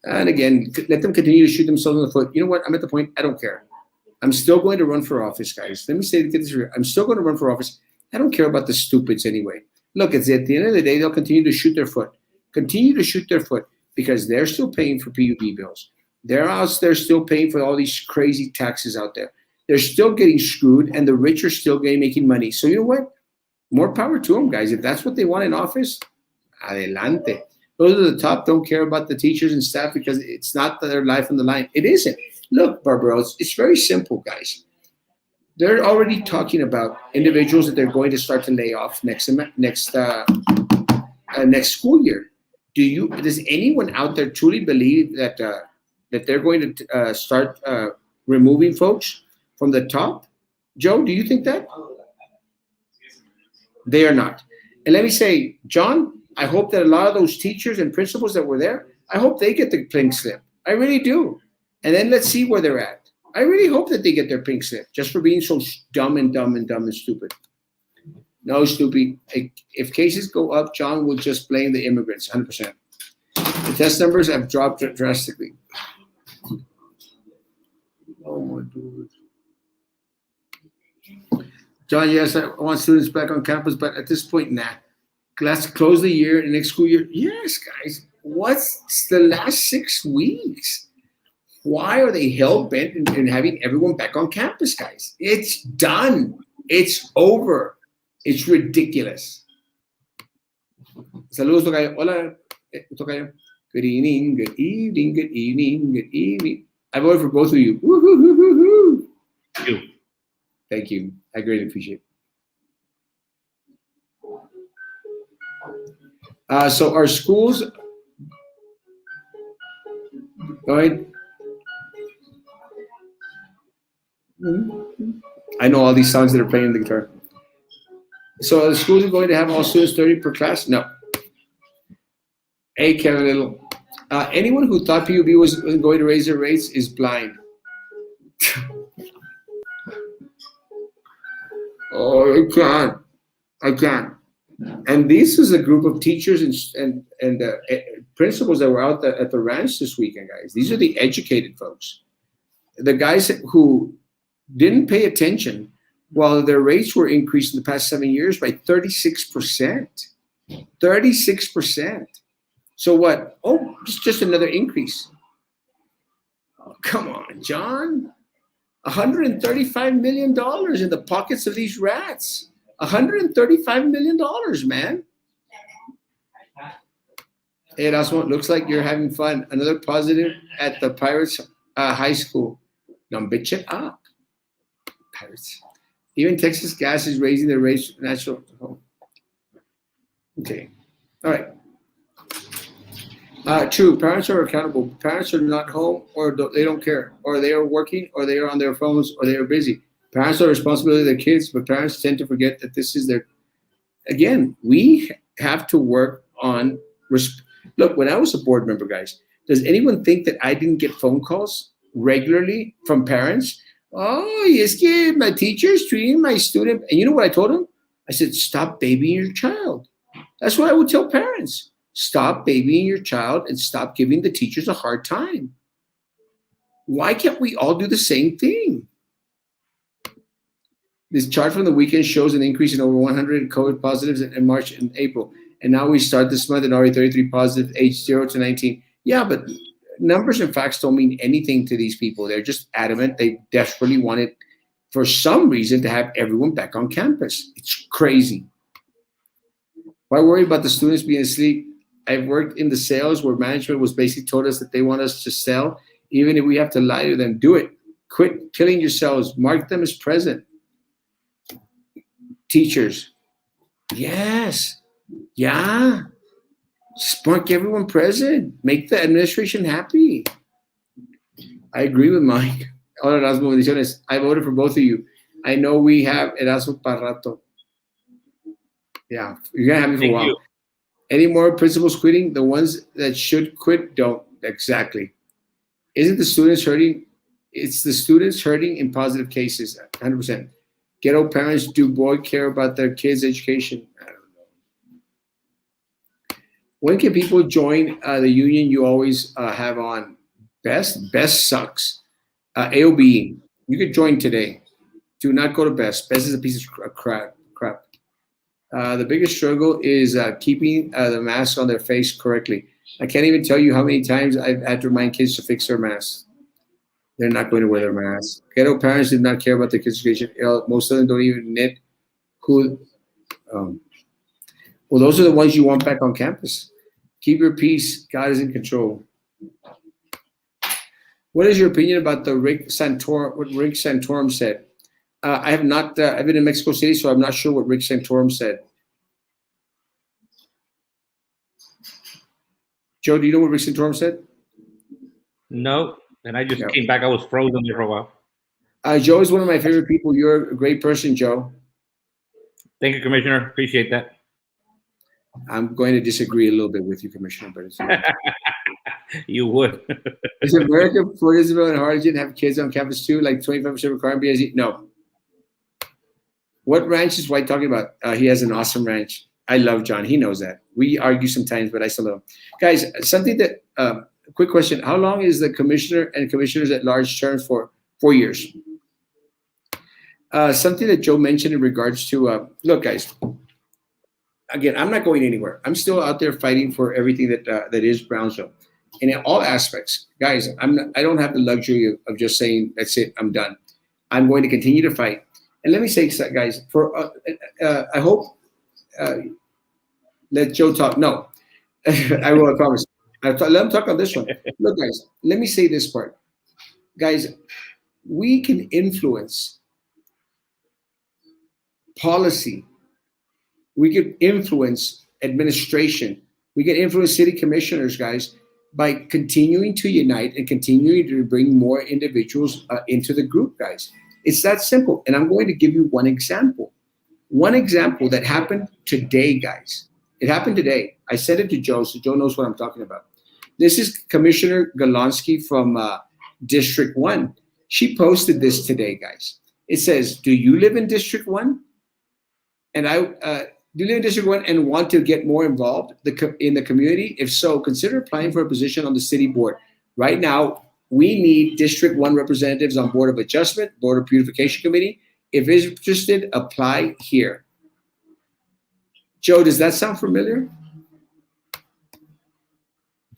And again, let them continue to shoot themselves in the foot. You know what? I'm at the point, I don't care. I'm still going to run for office, guys. Let me say, get this here. I'm still going to run for office. I don't care about the stupids anyway. Look, at the end of the day, they'll continue to shoot their foot. Continue to shoot their foot because they're still paying for PUB bills. They're still paying for all these crazy taxes out there. They're still getting screwed, and the rich are still making money. So you know what? More power to them, guys. If that's what they want in office, adelante. Those at the top don't care about the teachers and staff because it's not their life on the line. It isn't. Look, Barbara, it's very simple, guys. They're already talking about individuals that they're going to start to lay off next school year. Does anyone out there truly believe that they're going to start removing folks from the top? Joe, do you think that? They are not. And let me say, John, I hope that a lot of those teachers and principals that were there, I hope they get the pink slip. I really do. And then let's see where they're at. I really hope that they get their pink slip just for being so dumb and stupid. No, stupid. If cases go up, John will just blame the immigrants, 100%. The test numbers have dropped drastically. Oh, my God. John, yes, I want students back on campus, but at this point, nah. Let's close the year and next school year. Yes, guys. What's the last 6 weeks? Why are they hell-bent in having everyone back on campus, guys? It's done. It's over. It's ridiculous. Saludos, Tocayo. Hola, Tocayo. Good evening, good evening, good evening, good evening. I voted for both of you. Woo-hoo-hoo-hoo-hoo. Thank you. I greatly appreciate it. So our schools, go ahead. I know all these songs that are playing the guitar. So the schools are going to have all students 30 per class? No. Hey, Kevin Little. Anyone who thought PUB was going to raise their rates is blind. Oh, I can't. And this is a group of teachers and principals that were out at the ranch this weekend, guys. These are the educated folks, the guys who didn't pay attention while their rates were increased in the past 7 years by 36%. 36%. So what? Oh, just another increase. Oh, come on, John. $135 million in the pockets of these rats. $135 million, man. Hey, Erasmo, looks like you're having fun. Another positive at the Pirates High School. Now, bitch it up, Pirates. Even Texas Gas is raising their rates national. Oh. Okay. All right. True. Parents are accountable. Parents are not home, or they don't care, or they are working, or they are on their phones, or they are busy. Parents are responsibility of their kids, but parents tend to forget that this is their. Again, we have to work on. Look, when I was a board member, guys, does anyone think that I didn't get phone calls regularly from parents? Oh, yes, kid, my teacher's treating my student. And you know what I told them? I said, stop babying your child. That's what I would tell parents. Stop babying your child and stop giving the teachers a hard time. Why can't we all do the same thing? This chart from the weekend shows an increase in over 100 COVID positives in March and April. And now we start this month and already 33 positive, age 0 to 19. Yeah, but numbers and facts don't mean anything to these people. They're just adamant. They desperately wanted, for some reason, to have everyone back on campus. It's crazy. Why worry about the students being asleep? I've worked in the sales where management was basically told us that they want us to sell. Even if we have to lie to them, do it. Quit killing yourselves. Mark them as present. Teachers. Yes. Yeah. Just mark everyone present. Make the administration happy. I agree with Mike. Hola, Erasmo, bendiciones. I voted for both of you. I know we have Erasmo Parrato. Yeah, you're going to have me for a while. You. Any more principals quitting? The ones that should quit don't. Exactly. Isn't the students hurting? It's the students hurting in positive cases, 100%. Ghetto parents, do boy care about their kids' education? I don't know. When can people join the union you always have on? Best? Best sucks. AOB, you could join today. Do not go to Best. Best is a piece of crap. The biggest struggle is keeping the mask on their face correctly. I can't even tell you how many times I've had to remind kids to fix their masks. They're not going to wear their masks. Ghetto parents did not care about their kids' education. Most of them don't even knit. Well, those are the ones you want back on campus. Keep your peace. God is in control. What is your opinion about what Rick Santorum said? I have not. I've been in Mexico City, so I'm not sure what Rick Santorum said. Joe, do you know what Rick Santorum said? No, and I just came back. I was frozen there for a while. Joe is one of my favorite people. You're a great person, Joe. Thank you, Commissioner. Appreciate that. I'm going to disagree a little bit with you, Commissioner, but it's you would. Does America, Fort Isabel, and Harlingen have kids on campus too? Like 25% requirement BSE? No. What ranch is White talking about? He has an awesome ranch. I love John. He knows that. We argue sometimes, but I still love him. Guys, something that, quick question. How long is the commissioner and commissioners at large terms for? 4 years. Something that Joe mentioned in regards to, look, guys, again, I'm not going anywhere. I'm still out there fighting for everything that is Brownsville. And in all aspects, guys, I don't have the luxury of just saying, that's it, I'm done. I'm going to continue to fight. And let me say, guys, I hope, let Joe talk. No, I will, I promise. Let him talk on this one. Look, guys, let me say this part. Guys, we can influence policy. We can influence administration. We can influence city commissioners, guys, by continuing to unite and continuing to bring more individuals into the group, guys. It's that simple. And I'm going to give you one example. One example that happened today, guys. It happened today. I sent it to Joe, so Joe knows what I'm talking about. This is Commissioner Golonsky from District 1. She posted this today, guys. It says, do you live in District 1? And Do you live in District 1 and want to get more involved in the community? If so, consider applying for a position on the city board. Right now, we need District 1 representatives on Board of Adjustment, Board of Beautification Committee. If interested, apply here. Joe, does that sound familiar?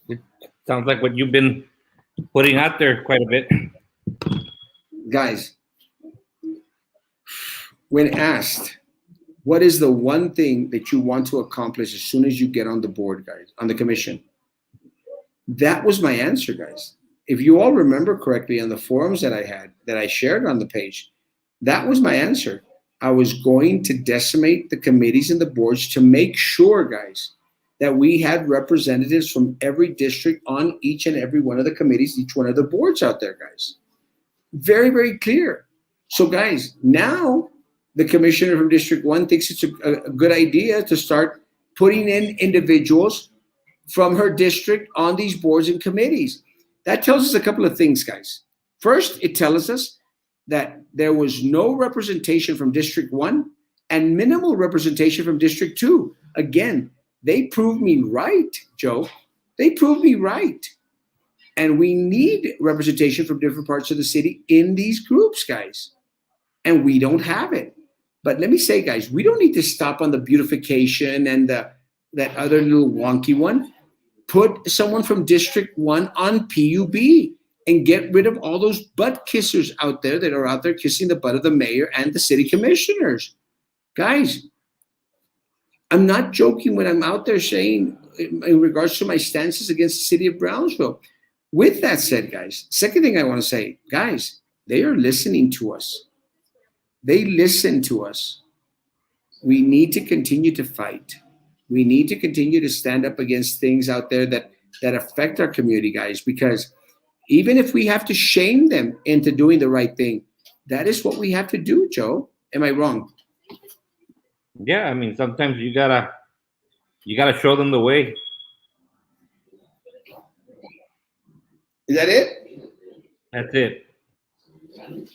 It sounds like what you've been putting out there quite a bit. Guys, when asked, what is the one thing that you want to accomplish as soon as you get on the board, guys, on the commission? That was my answer, guys. If you all remember correctly on the forums that I had, that I shared on the page, that was my answer. I was going to decimate the committees and the boards to make sure, guys, that we had representatives from every district on each and every one of the committees, each one of the boards out there, guys. Very, very clear. So, guys, now the commissioner from District 1 thinks it's a good idea to start putting in individuals from her district on these boards and committees. That tells us a couple of things, guys. First, it tells us that there was no representation from District 1 and minimal representation from District 2. Again, they proved me right, Joe. They proved me right. And we need representation from different parts of the city in these groups, guys. And we don't have it. But let me say, guys, we don't need to stop on the beautification and that other little wonky one. Put someone from District 1 on PUB and get rid of all those butt kissers out there that are out there kissing the butt of the mayor and the city commissioners. Guys, I'm not joking when I'm out there saying in regards to my stances against the city of Brownsville. With that said, guys, second thing I want to say, guys, they are listening to us. They listen to us. We need to continue to fight. We need to continue to stand up against things out there that affect our community, guys, because even if we have to shame them into doing the right thing, that is what we have to do, Joe. Am I wrong? Yeah, I mean, sometimes you gotta show them the way. Is that it? That's it.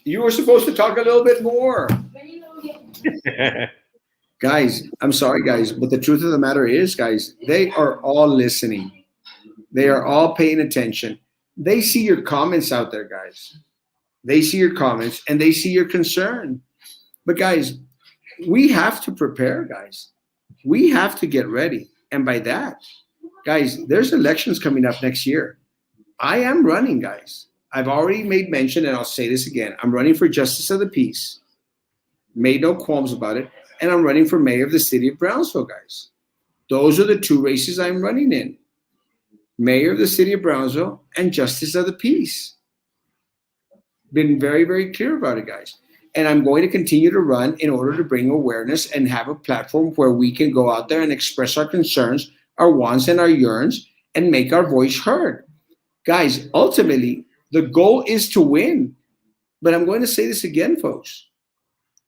You were supposed to talk a little bit more. Guys, I'm sorry, guys, but the truth of the matter is, guys, they are all listening. They are all paying attention. They see your comments out there, guys. They see your comments and they see your concern. But, guys, we have to prepare, guys. We have to get ready. And by that, guys, there's elections coming up next year. I am running, guys. I've already made mention, and I'll say this again. I'm running for Justice of the Peace. Made no qualms about it. And I'm running for mayor of the city of Brownsville, guys. Those are the two races I'm running in. Mayor of the city of Brownsville and Justice of the Peace. Been very, very clear about it, guys. And I'm going to continue to run in order to bring awareness and have a platform where we can go out there and express our concerns, our wants, and our yearns, and make our voice heard. Guys, ultimately, the goal is to win. But I'm going to say this again, folks.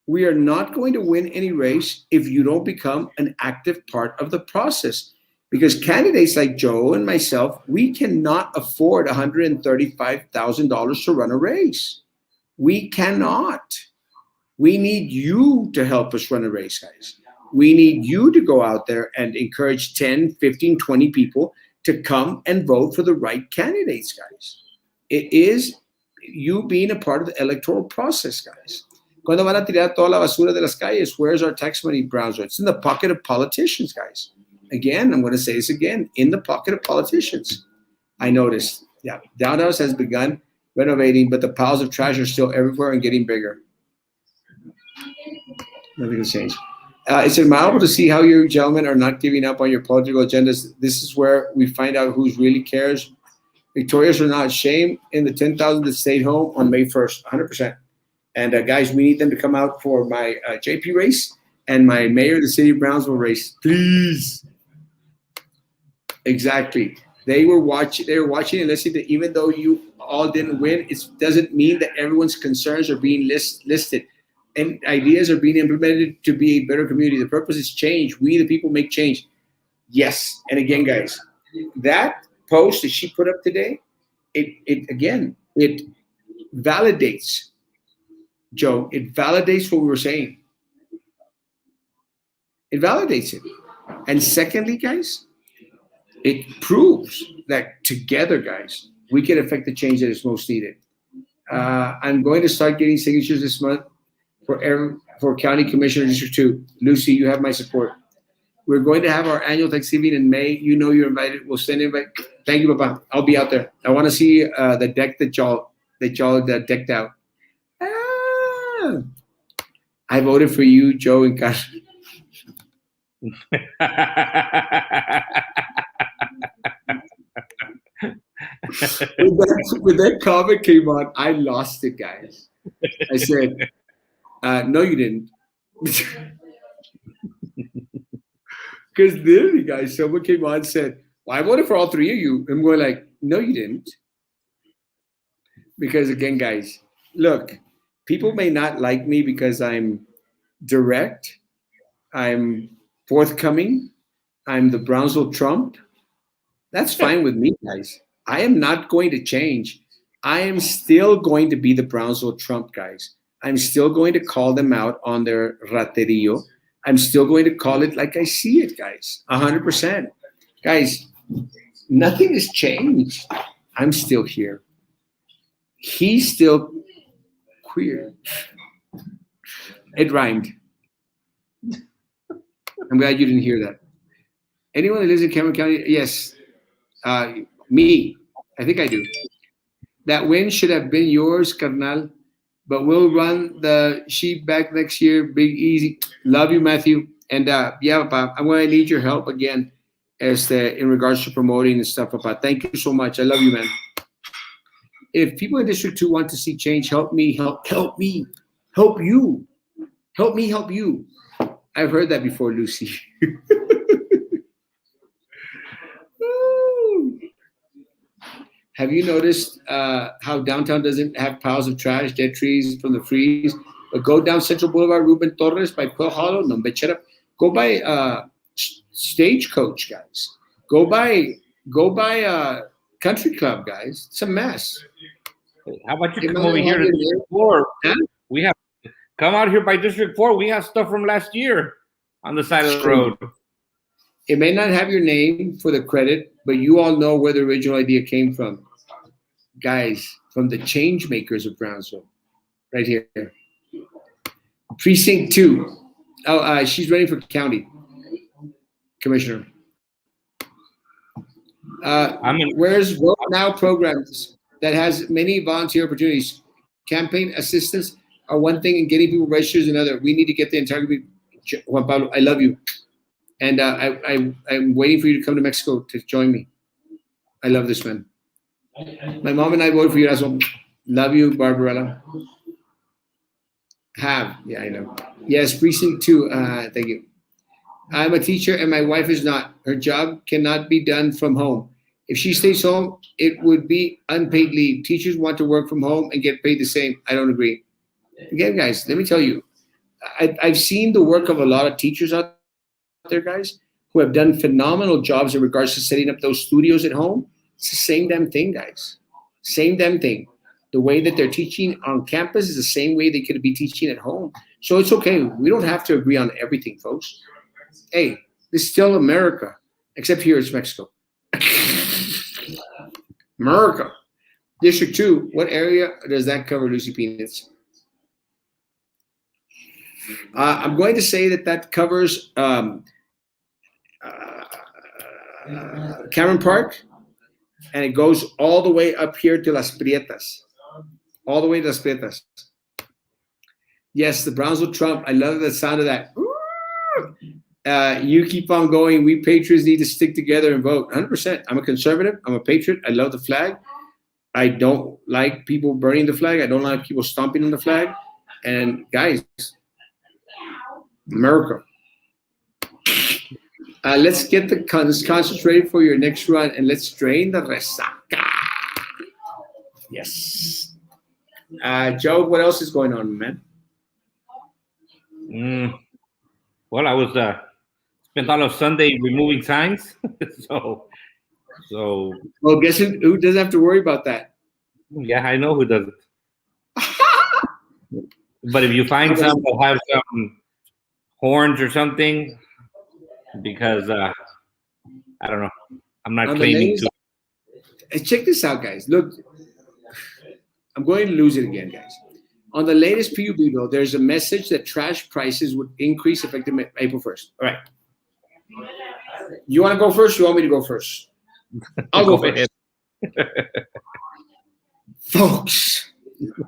We are not going to win any race if you don't become an active part of the process. Because candidates like Joe and myself, we cannot afford $135,000 to run a race. We cannot. We need you to help us run a race, guys. We need you to go out there and encourage 10, 15, 20 people to come and vote for the right candidates, guys. It is you being a part of the electoral process, guys. ¿Cuándo van a tirar toda la basura de las calles? Where's our tax money, Brownsville? It's in the pocket of politicians, guys. Again, I'm going to say this again, in the pocket of politicians. I noticed, yeah, downtown has begun renovating, but the piles of trash are still everywhere and getting bigger. Nothing has changed. It's admirable to see how you gentlemen are not giving up on your political agendas. This is where we find out who really cares. Victorious or not, shame in the 10,000 that stayed home on May 1st, 100%. And guys, we need them to come out for my JP race and my mayor of the city of Brownsville race, please. Exactly. They were watching and listening to, even though you all didn't win, it doesn't mean that everyone's concerns are being listed and ideas are being implemented to be a better community. The purpose is change. We, the people, make change. Yes. And again, guys, that post that she put up today, it validates, Joe, it validates what we were saying. It validates it. And secondly, guys, it proves that together, guys, we can affect the change that is most needed. I'm going to start getting signatures this month for County Commissioner District 2. Lucy, you have my support. We're going to have our annual Thanksgiving in May. You know you're invited. We'll send invite. Thank you, Papa. I'll be out there. I want to see the deck that y'all decked out. Ah, I voted for you, Joe and Carlos. When that comment came on, I lost it, guys. I said, no, you didn't. Because literally, guys, someone came on and said, well, I voted for all three of you. And we're like, no, you didn't. Because again, guys, look, people may not like me because I'm direct, I'm forthcoming, I'm the Brownsville Trump. That's fine with me, guys. I am not going to change. I am still going to be the Brownsville Trump, guys. I'm still going to call them out on their raterio. I'm still going to call it like I see it, guys. 100%. Guys, nothing has changed. I'm still here. He's still queer. It rhymed. I'm glad you didn't hear that. Anyone that lives in Cameron County? Yes. Me. I think I do. That win should have been yours, carnal. But we'll run the sheep back next year. Big easy. Love you, Matthew. And yeah, Papa, I'm going to need your help again in regards to promoting and stuff, Papa. Thank you so much. I love you, man. If people in District 2 want to see change, help me, help me, help you. Help me, help you. I've heard that before, Lucy. Have you noticed how downtown doesn't have piles of trash, dead trees from the freeze? But go down Central Boulevard, Ruben Torres by Quill Hollow. No, but shut up. Go by Stagecoach, guys. Go by Country Club, guys. It's a mess. How about you come over here to District 4? Huh? We have come out here by District 4. We have stuff from last year on the side of the road. It may not have your name for the credit, but you all know where the original idea came from. Guys, from the change makers of Brownsville. Right here. Precinct 2. Oh, she's running for county commissioner. Where's Vote Now programs that has many volunteer opportunities? Campaign assistance are one thing and getting people registered is another. We need to get the entire group. Juan Pablo, I love you. And I'm waiting for you to come to Mexico to join me. I love this, man. My mom and I voted for you, Erasmo. Love you, Barbarella. Yeah, I know. Yes, precinct 2. Thank you. I'm a teacher and my wife is not. Her job cannot be done from home. If she stays home, it would be unpaid leave. Teachers want to work from home and get paid the same. I don't agree. Again, guys, let me tell you, I've seen the work of a lot of teachers out there, guys, who have done phenomenal jobs in regards to setting up those studios at home. It's the same damn thing, guys. Same damn thing. The way that they're teaching on campus is the same way they could be teaching at home. So it's okay. We don't have to agree on everything, folks. Hey, this is still America, except here it's Mexico. America. District 2, what area does that cover, Lucy Peanuts? I'm going to say that covers Cameron Park, and it goes all the way up here to Las Prietas. All the way to Las Prietas. Yes, the Brownsville Trump. I love the sound of that. You keep on going. We patriots need to stick together and vote. 100%. I'm a conservative. I'm a patriot. I love the flag. I don't like people burning the flag. I don't like people stomping on the flag. And guys, America. Let's get the concerts ready for your next run, and let's drain the resaca. Yes. Joe, what else is going on, man? Well, I was spent all of Sunday removing signs, so. Well, guess who doesn't have to worry about that? Yeah, I know who doesn't. But if you find some that have some horns or something, because I don't know. I'm not On the claiming latest, to. check this out, guys. Look, I'm going to lose it again, guys. On the latest PUB bill, there's a message that trash prices would increase effective April 1st. All right. You want to go first? You want me to go first? I'll go Go first. ahead. Folks,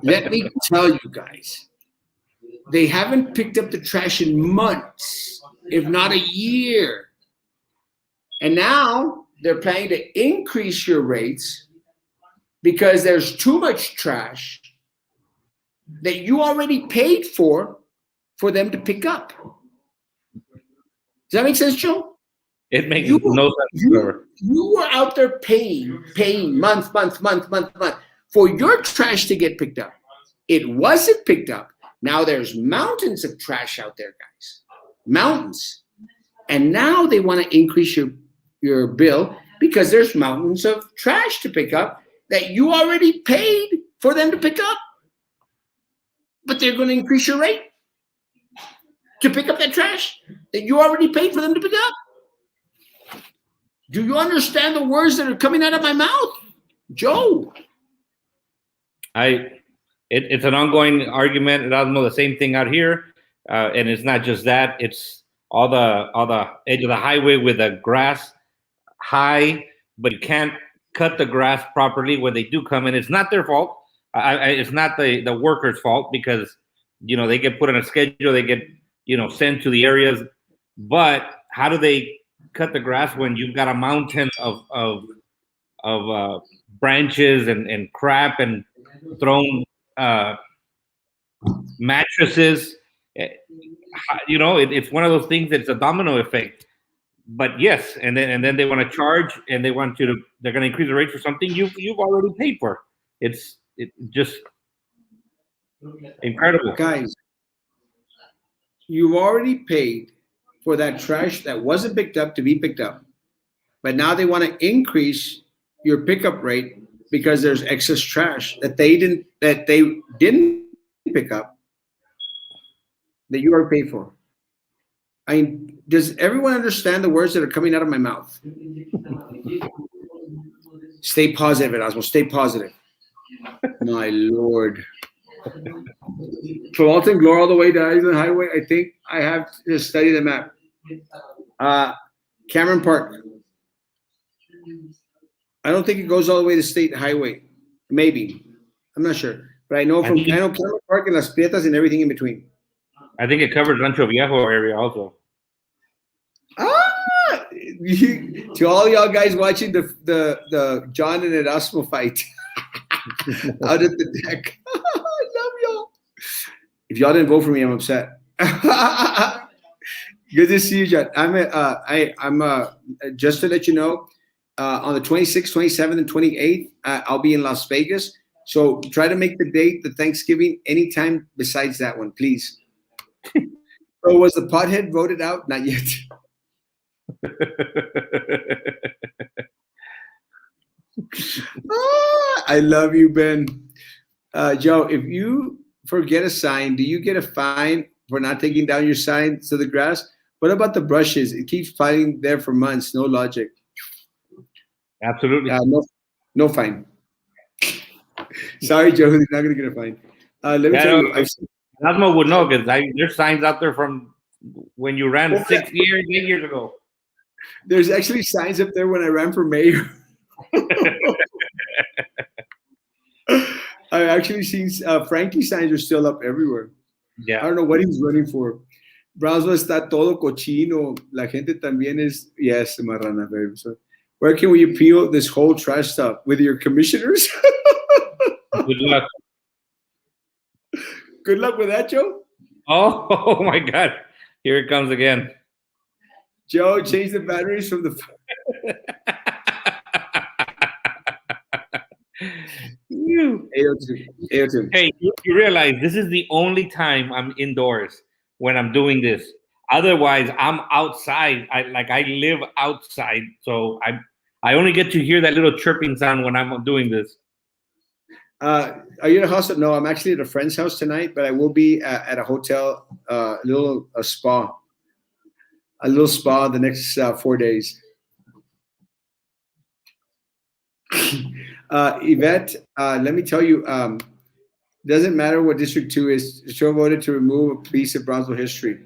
let me tell you guys, they haven't picked up the trash in months, if not a year. And now they're planning to increase your rates because there's too much trash that you already paid for them to pick up. Does that make sense, Joe? It makes You no sense whatsoever. you were out there paying month for your trash to get picked up. It wasn't picked up. Now there's mountains of trash out there, guys. Mountains. And now they want to increase your bill because there's mountains of trash to pick up that you already paid for them to pick up. But they're going to increase your rate to pick up that trash that you already paid for them to pick up. Do you understand the words that are coming out of my mouth, Joe? It's an ongoing argument. Erasmo, the same thing out here, and it's not just that. It's all the edge of the highway with the grass high, but you can't cut the grass properly when they do come in. It's not their fault. It's not the workers' fault because they get put on a schedule. They get sent to the areas. But how do they cut the grass when you've got a mountain of branches and crap and thrown mattresses? It's one of those things that's a domino effect. But yes, and then they want to charge and they're going to increase the rate for something you've already paid for. It's just incredible, guys. You already paid for that trash that wasn't picked up to be picked up, but now they want to increase your pickup rate because there's excess trash that they didn't pick up that you already paid for. I mean, does everyone understand the words that are coming out of my mouth? Stay positive, Erasmo. Stay positive. My Lord. From Alton Glory all the way to Island Highway, I think I have to study the map. Cameron Park. I don't think it goes all the way to State Highway. Maybe. I'm not sure. But I know Cameron Park and Las Prietas and everything in between. I think it covers Rancho Viejo area also. To all y'all guys watching the John and Erasmo fight out at the deck. I love y'all. If y'all didn't vote for me, I'm upset. Good to see you, John. I'm just to let you know, on the 26th, 27th, and 28th, I'll be in Las Vegas. So try to make the date, the Thanksgiving, anytime besides that one, please. So was the pothead voted out? Not yet. I love you, Ben. Joe, if you forget a sign, do you get a fine for not taking down your sign to the grass? What about the brushes? It keeps fighting there for months. No logic. Absolutely. No fine. Sorry, Joe. You're not going to get a fine. Let me tell you. Erasmo would know because there's signs out there from when you ran 8 years ago. There's actually signs up there when I ran for mayor. I've actually seen Frankie signs are still up everywhere. Yeah. I don't know what he's running for. Brownsville está todo cochino. La gente también es. Yes, marrana, baby. So, where can we appeal this whole trash stuff? With your commissioners? Good luck. Good luck with that, Joe. Oh my God. Here it comes again. Joe, change the batteries from the. AO2. Hey, you realize this is the only time I'm indoors when I'm doing this. Otherwise, I'm outside. I live outside, so I only get to hear that little chirping sound when I'm doing this. Are you at a house? No, I'm actually at a friend's house tonight, but I will be at a hotel, a spa. a little spa the next 4 days. Yvette, let me tell you, doesn't matter what District 2 is, the show voted to remove a piece of Brownsville history.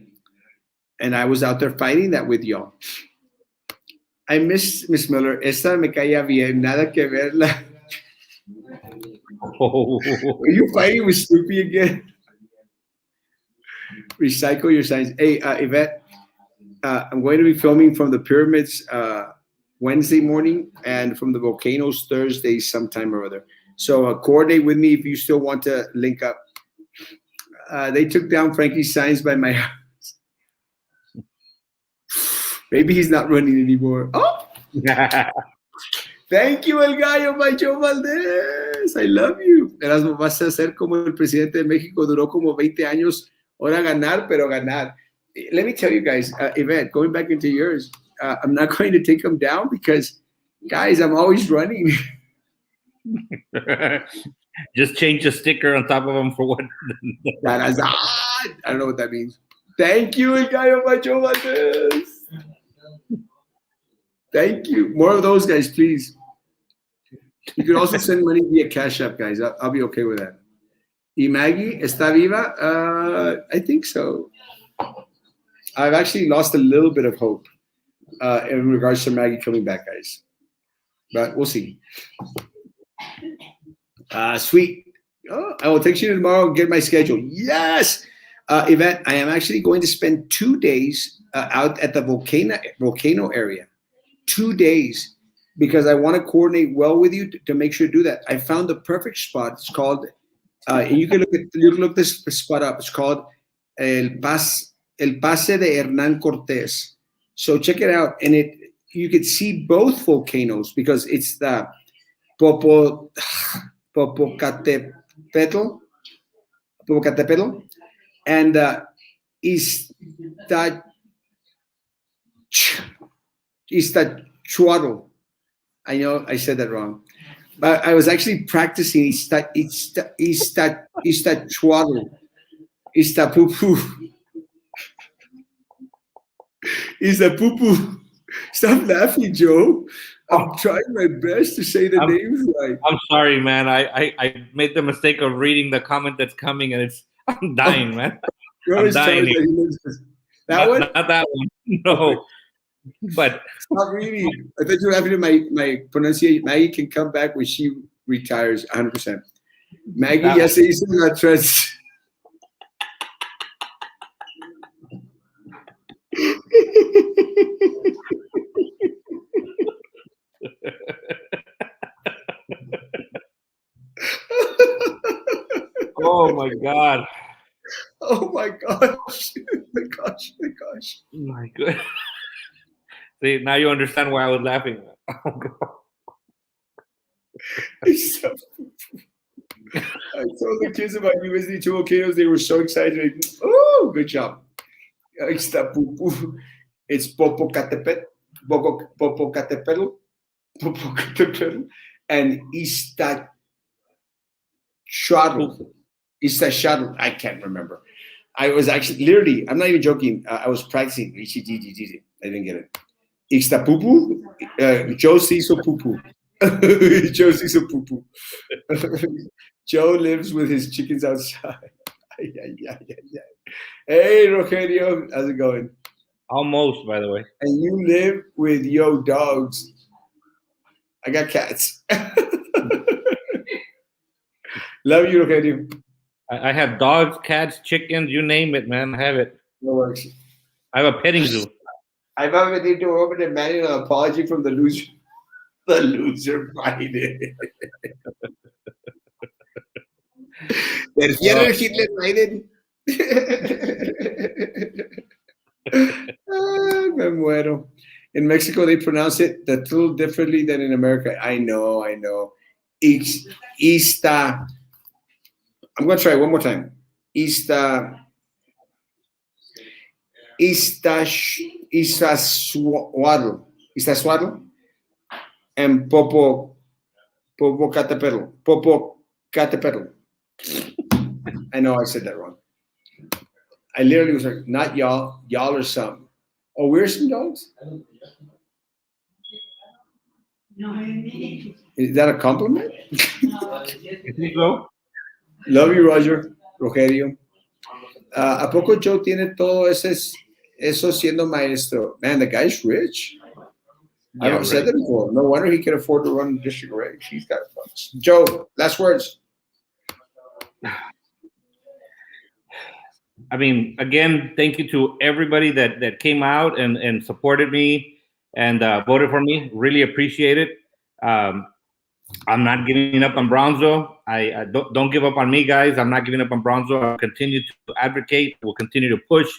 And I was out there fighting that with y'all. I miss Miss Miller. Esta me caía bien, nada que verla. Oh. Are you fighting with Snoopy again? Recycle your signs. Hey, Yvette, I'm going to be filming from the pyramids Wednesday morning and from the volcanoes Thursday sometime or other. So coordinate with me if you still want to link up. They took down Frankie's signs by my house. Maybe he's not running anymore. Oh, thank you, El Gallo, by Joe Valdez. I love you. Erasmo, vas a ser como el presidente de México. Duró como 20 años. Ahora ganar, pero ganar. Let me tell you guys, Yvette, going back into yours, I'm not going to take them down because, guys, I'm always running. Just change the sticker on top of them for what? I don't know what that means. Thank you, El Gallo, by Joe Valdez. Thank you. More of those guys, please. You could also send money via Cash App, guys. I'll be okay with that. Y Maggie, ¿está viva? I think so. I've actually lost a little bit of hope in regards to Maggie coming back, guys. But we'll see. Sweet. Oh, I will text you tomorrow and get my schedule. Yes! Yvette, I am actually going to spend 2 days out at the volcano area. 2 days. Because I want to coordinate well with you to make sure to do that. I found the perfect spot. It's called, and you can look this spot up. It's called El Pase de Hernán Cortés. So check it out, and you can see both volcanoes because it's the Popocatépetl, and Iztaccíhuatl. I know I said that wrong, but I was actually practicing Iztaccíhuatl, Iztapupu, Iztapupu. Stop laughing, Joe. I'm trying my best to say the names right. I'm sorry, man. I made the mistake of reading the comment that's coming, and I'm dying, man. I'm dying. That one? Not that one. No. But stop reading. I thought you were laughing at my pronunciation. Maggie can come back when she retires 100%. Maggie, ya se hizo la trans. Oh my God. Oh my gosh. My gosh. My gosh. My goodness. See, now you understand why I was laughing. Oh, I told the kids about you visiting 2 volcanoes. They were so excited. Oh, good job. It's Popocatépetl, and Iztaccíhuatl. I can't remember. I was actually literally, I'm not even joking. I was practicing. I didn't get it. Ixtapupu, Joe Cecil Pupu. Joe Cecil Pupu. Joe lives with his chickens outside. Hey, Rogelio, how's it going? Almost, by the way. And you live with your dogs. I got cats. Love you, Rogelio. I have dogs, cats, chickens, you name it, man. I have it. No worries. I have a petting zoo. I've already to over demanding an apology from the loser. The loser Biden. Prefiero Hitler Biden. Me muero. In Mexico, they pronounce it a little differently than in America. I know. Ista. I'm going to try it one more time. Iztaccíhuatl and Popocatépetl. I know I said that wrong. I literally was like, not y'all are some. Oh, where's some dogs? Is that a compliment? Go. Love you, Roger. Rogelio. ¿A poco Joe tiene todo eso siendo maestro? Man, the guy's rich. Yeah, I've said right. that before. No wonder he can afford to run district rate. He's got funds. Joe, last words. I mean, again, thank you to everybody that came out and supported me and voted for me. Really appreciate it. Um, I'm not giving up on Brownsville. I don't give up on me, guys. I'm not giving up on Brownsville. I'll continue to advocate. We'll continue to push.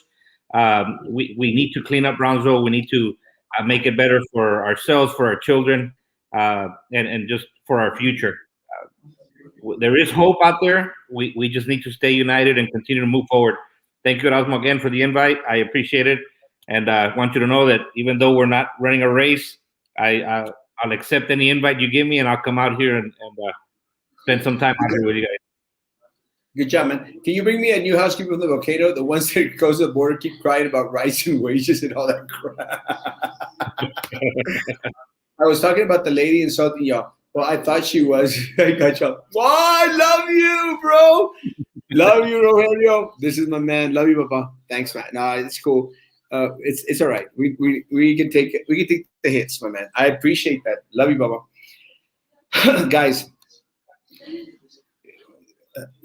We need to clean up Brownsville. We need to make it better for ourselves, for our children, and just for our future. There is hope out there. We just need to stay united and continue to move forward. Thank you, Erasmo, again for the invite. I appreciate it, and I want you to know that even though we're not running a race, I'll accept any invite you give me, and I'll come out here and spend some time out here with you guys. Good job, man. Can you bring me a new housekeeper from the volcano? The ones that goes to the border keep crying about rights and wages and all that crap. I was talking about the lady insulting y'all. Well, I thought she was. I got y'all. Oh, I love you, bro. Love you, Rogelio. This is my man. Love you, Papa. Thanks, man. No, it's cool. It's all right. We can take it. We can take the hits, my man. I appreciate that. Love you, Papa. Guys,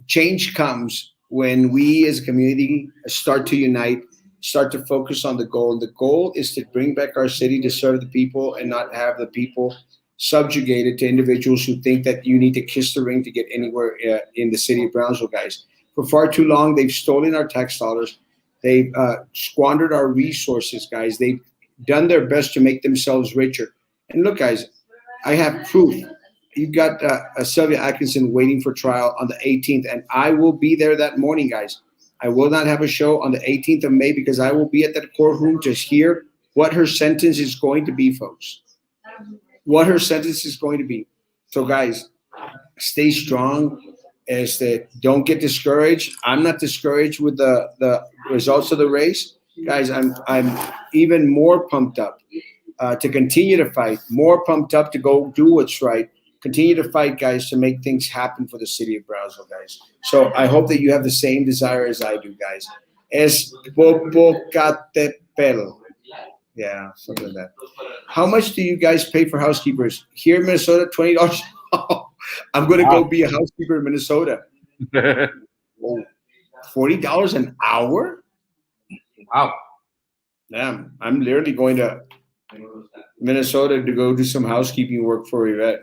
change comes when we as a community start to unite, start to focus on the goal. The goal is to bring back our city to serve the people and not have the people subjugated to individuals who think that you need to kiss the ring to get anywhere in the city of Brownsville, guys. For far too long, they've stolen our tax dollars. They've squandered our resources, guys. They've done their best to make themselves richer. And look, guys, I have proof. You've got Sylvia Atkinson waiting for trial on the 18th, and I will be there that morning, guys. I will not have a show on the 18th of May because I will be at that courtroom to hear what her sentence is going to be, folks. What her sentence is going to be. So, guys, stay strong. Don't get discouraged. I'm not discouraged with the results of the race, guys. I'm even more pumped up to continue to fight. More pumped up to go do what's right. Continue to fight, guys, to make things happen for the city of Brownsville, guys. So I hope that you have the same desire as I do, guys. Es Popocatépetl. Yeah, something like that. How much do you guys pay for housekeepers? Here in Minnesota, $20. I'm going to go be a housekeeper in Minnesota. Oh, $40 an hour? Wow. Damn, I'm literally going to Minnesota to go do some housekeeping work for Yvette.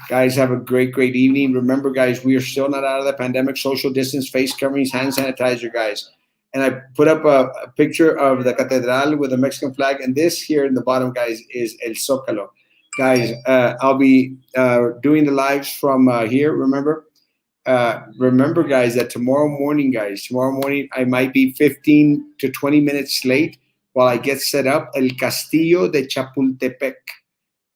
Guys, have a great, great evening. Remember, guys, we are still not out of the pandemic. Social distance, face coverings, hand sanitizer, guys. And I put up a picture of the Catedral with the Mexican flag. And this here in the bottom, guys, is El Zócalo. Guys, I'll be doing the lives from here, remember? Remember, guys, that tomorrow morning, I might be 15 to 20 minutes late while I get set up. El Castillo de Chapultepec.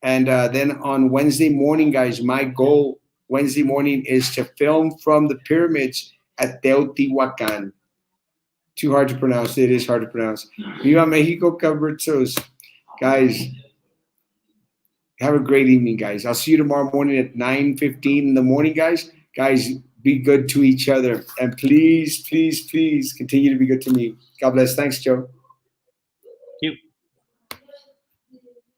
And then on Wednesday morning, guys, my goal Wednesday morning is to film from the pyramids at Teotihuacan. Too hard to pronounce. It is hard to pronounce. Viva Mexico, Cabritos. Guys, have a great evening, guys. I'll see you tomorrow morning at 9:15 in the morning, guys. Guys, be good to each other. And please, please, please continue to be good to me. God bless. Thanks, Joe.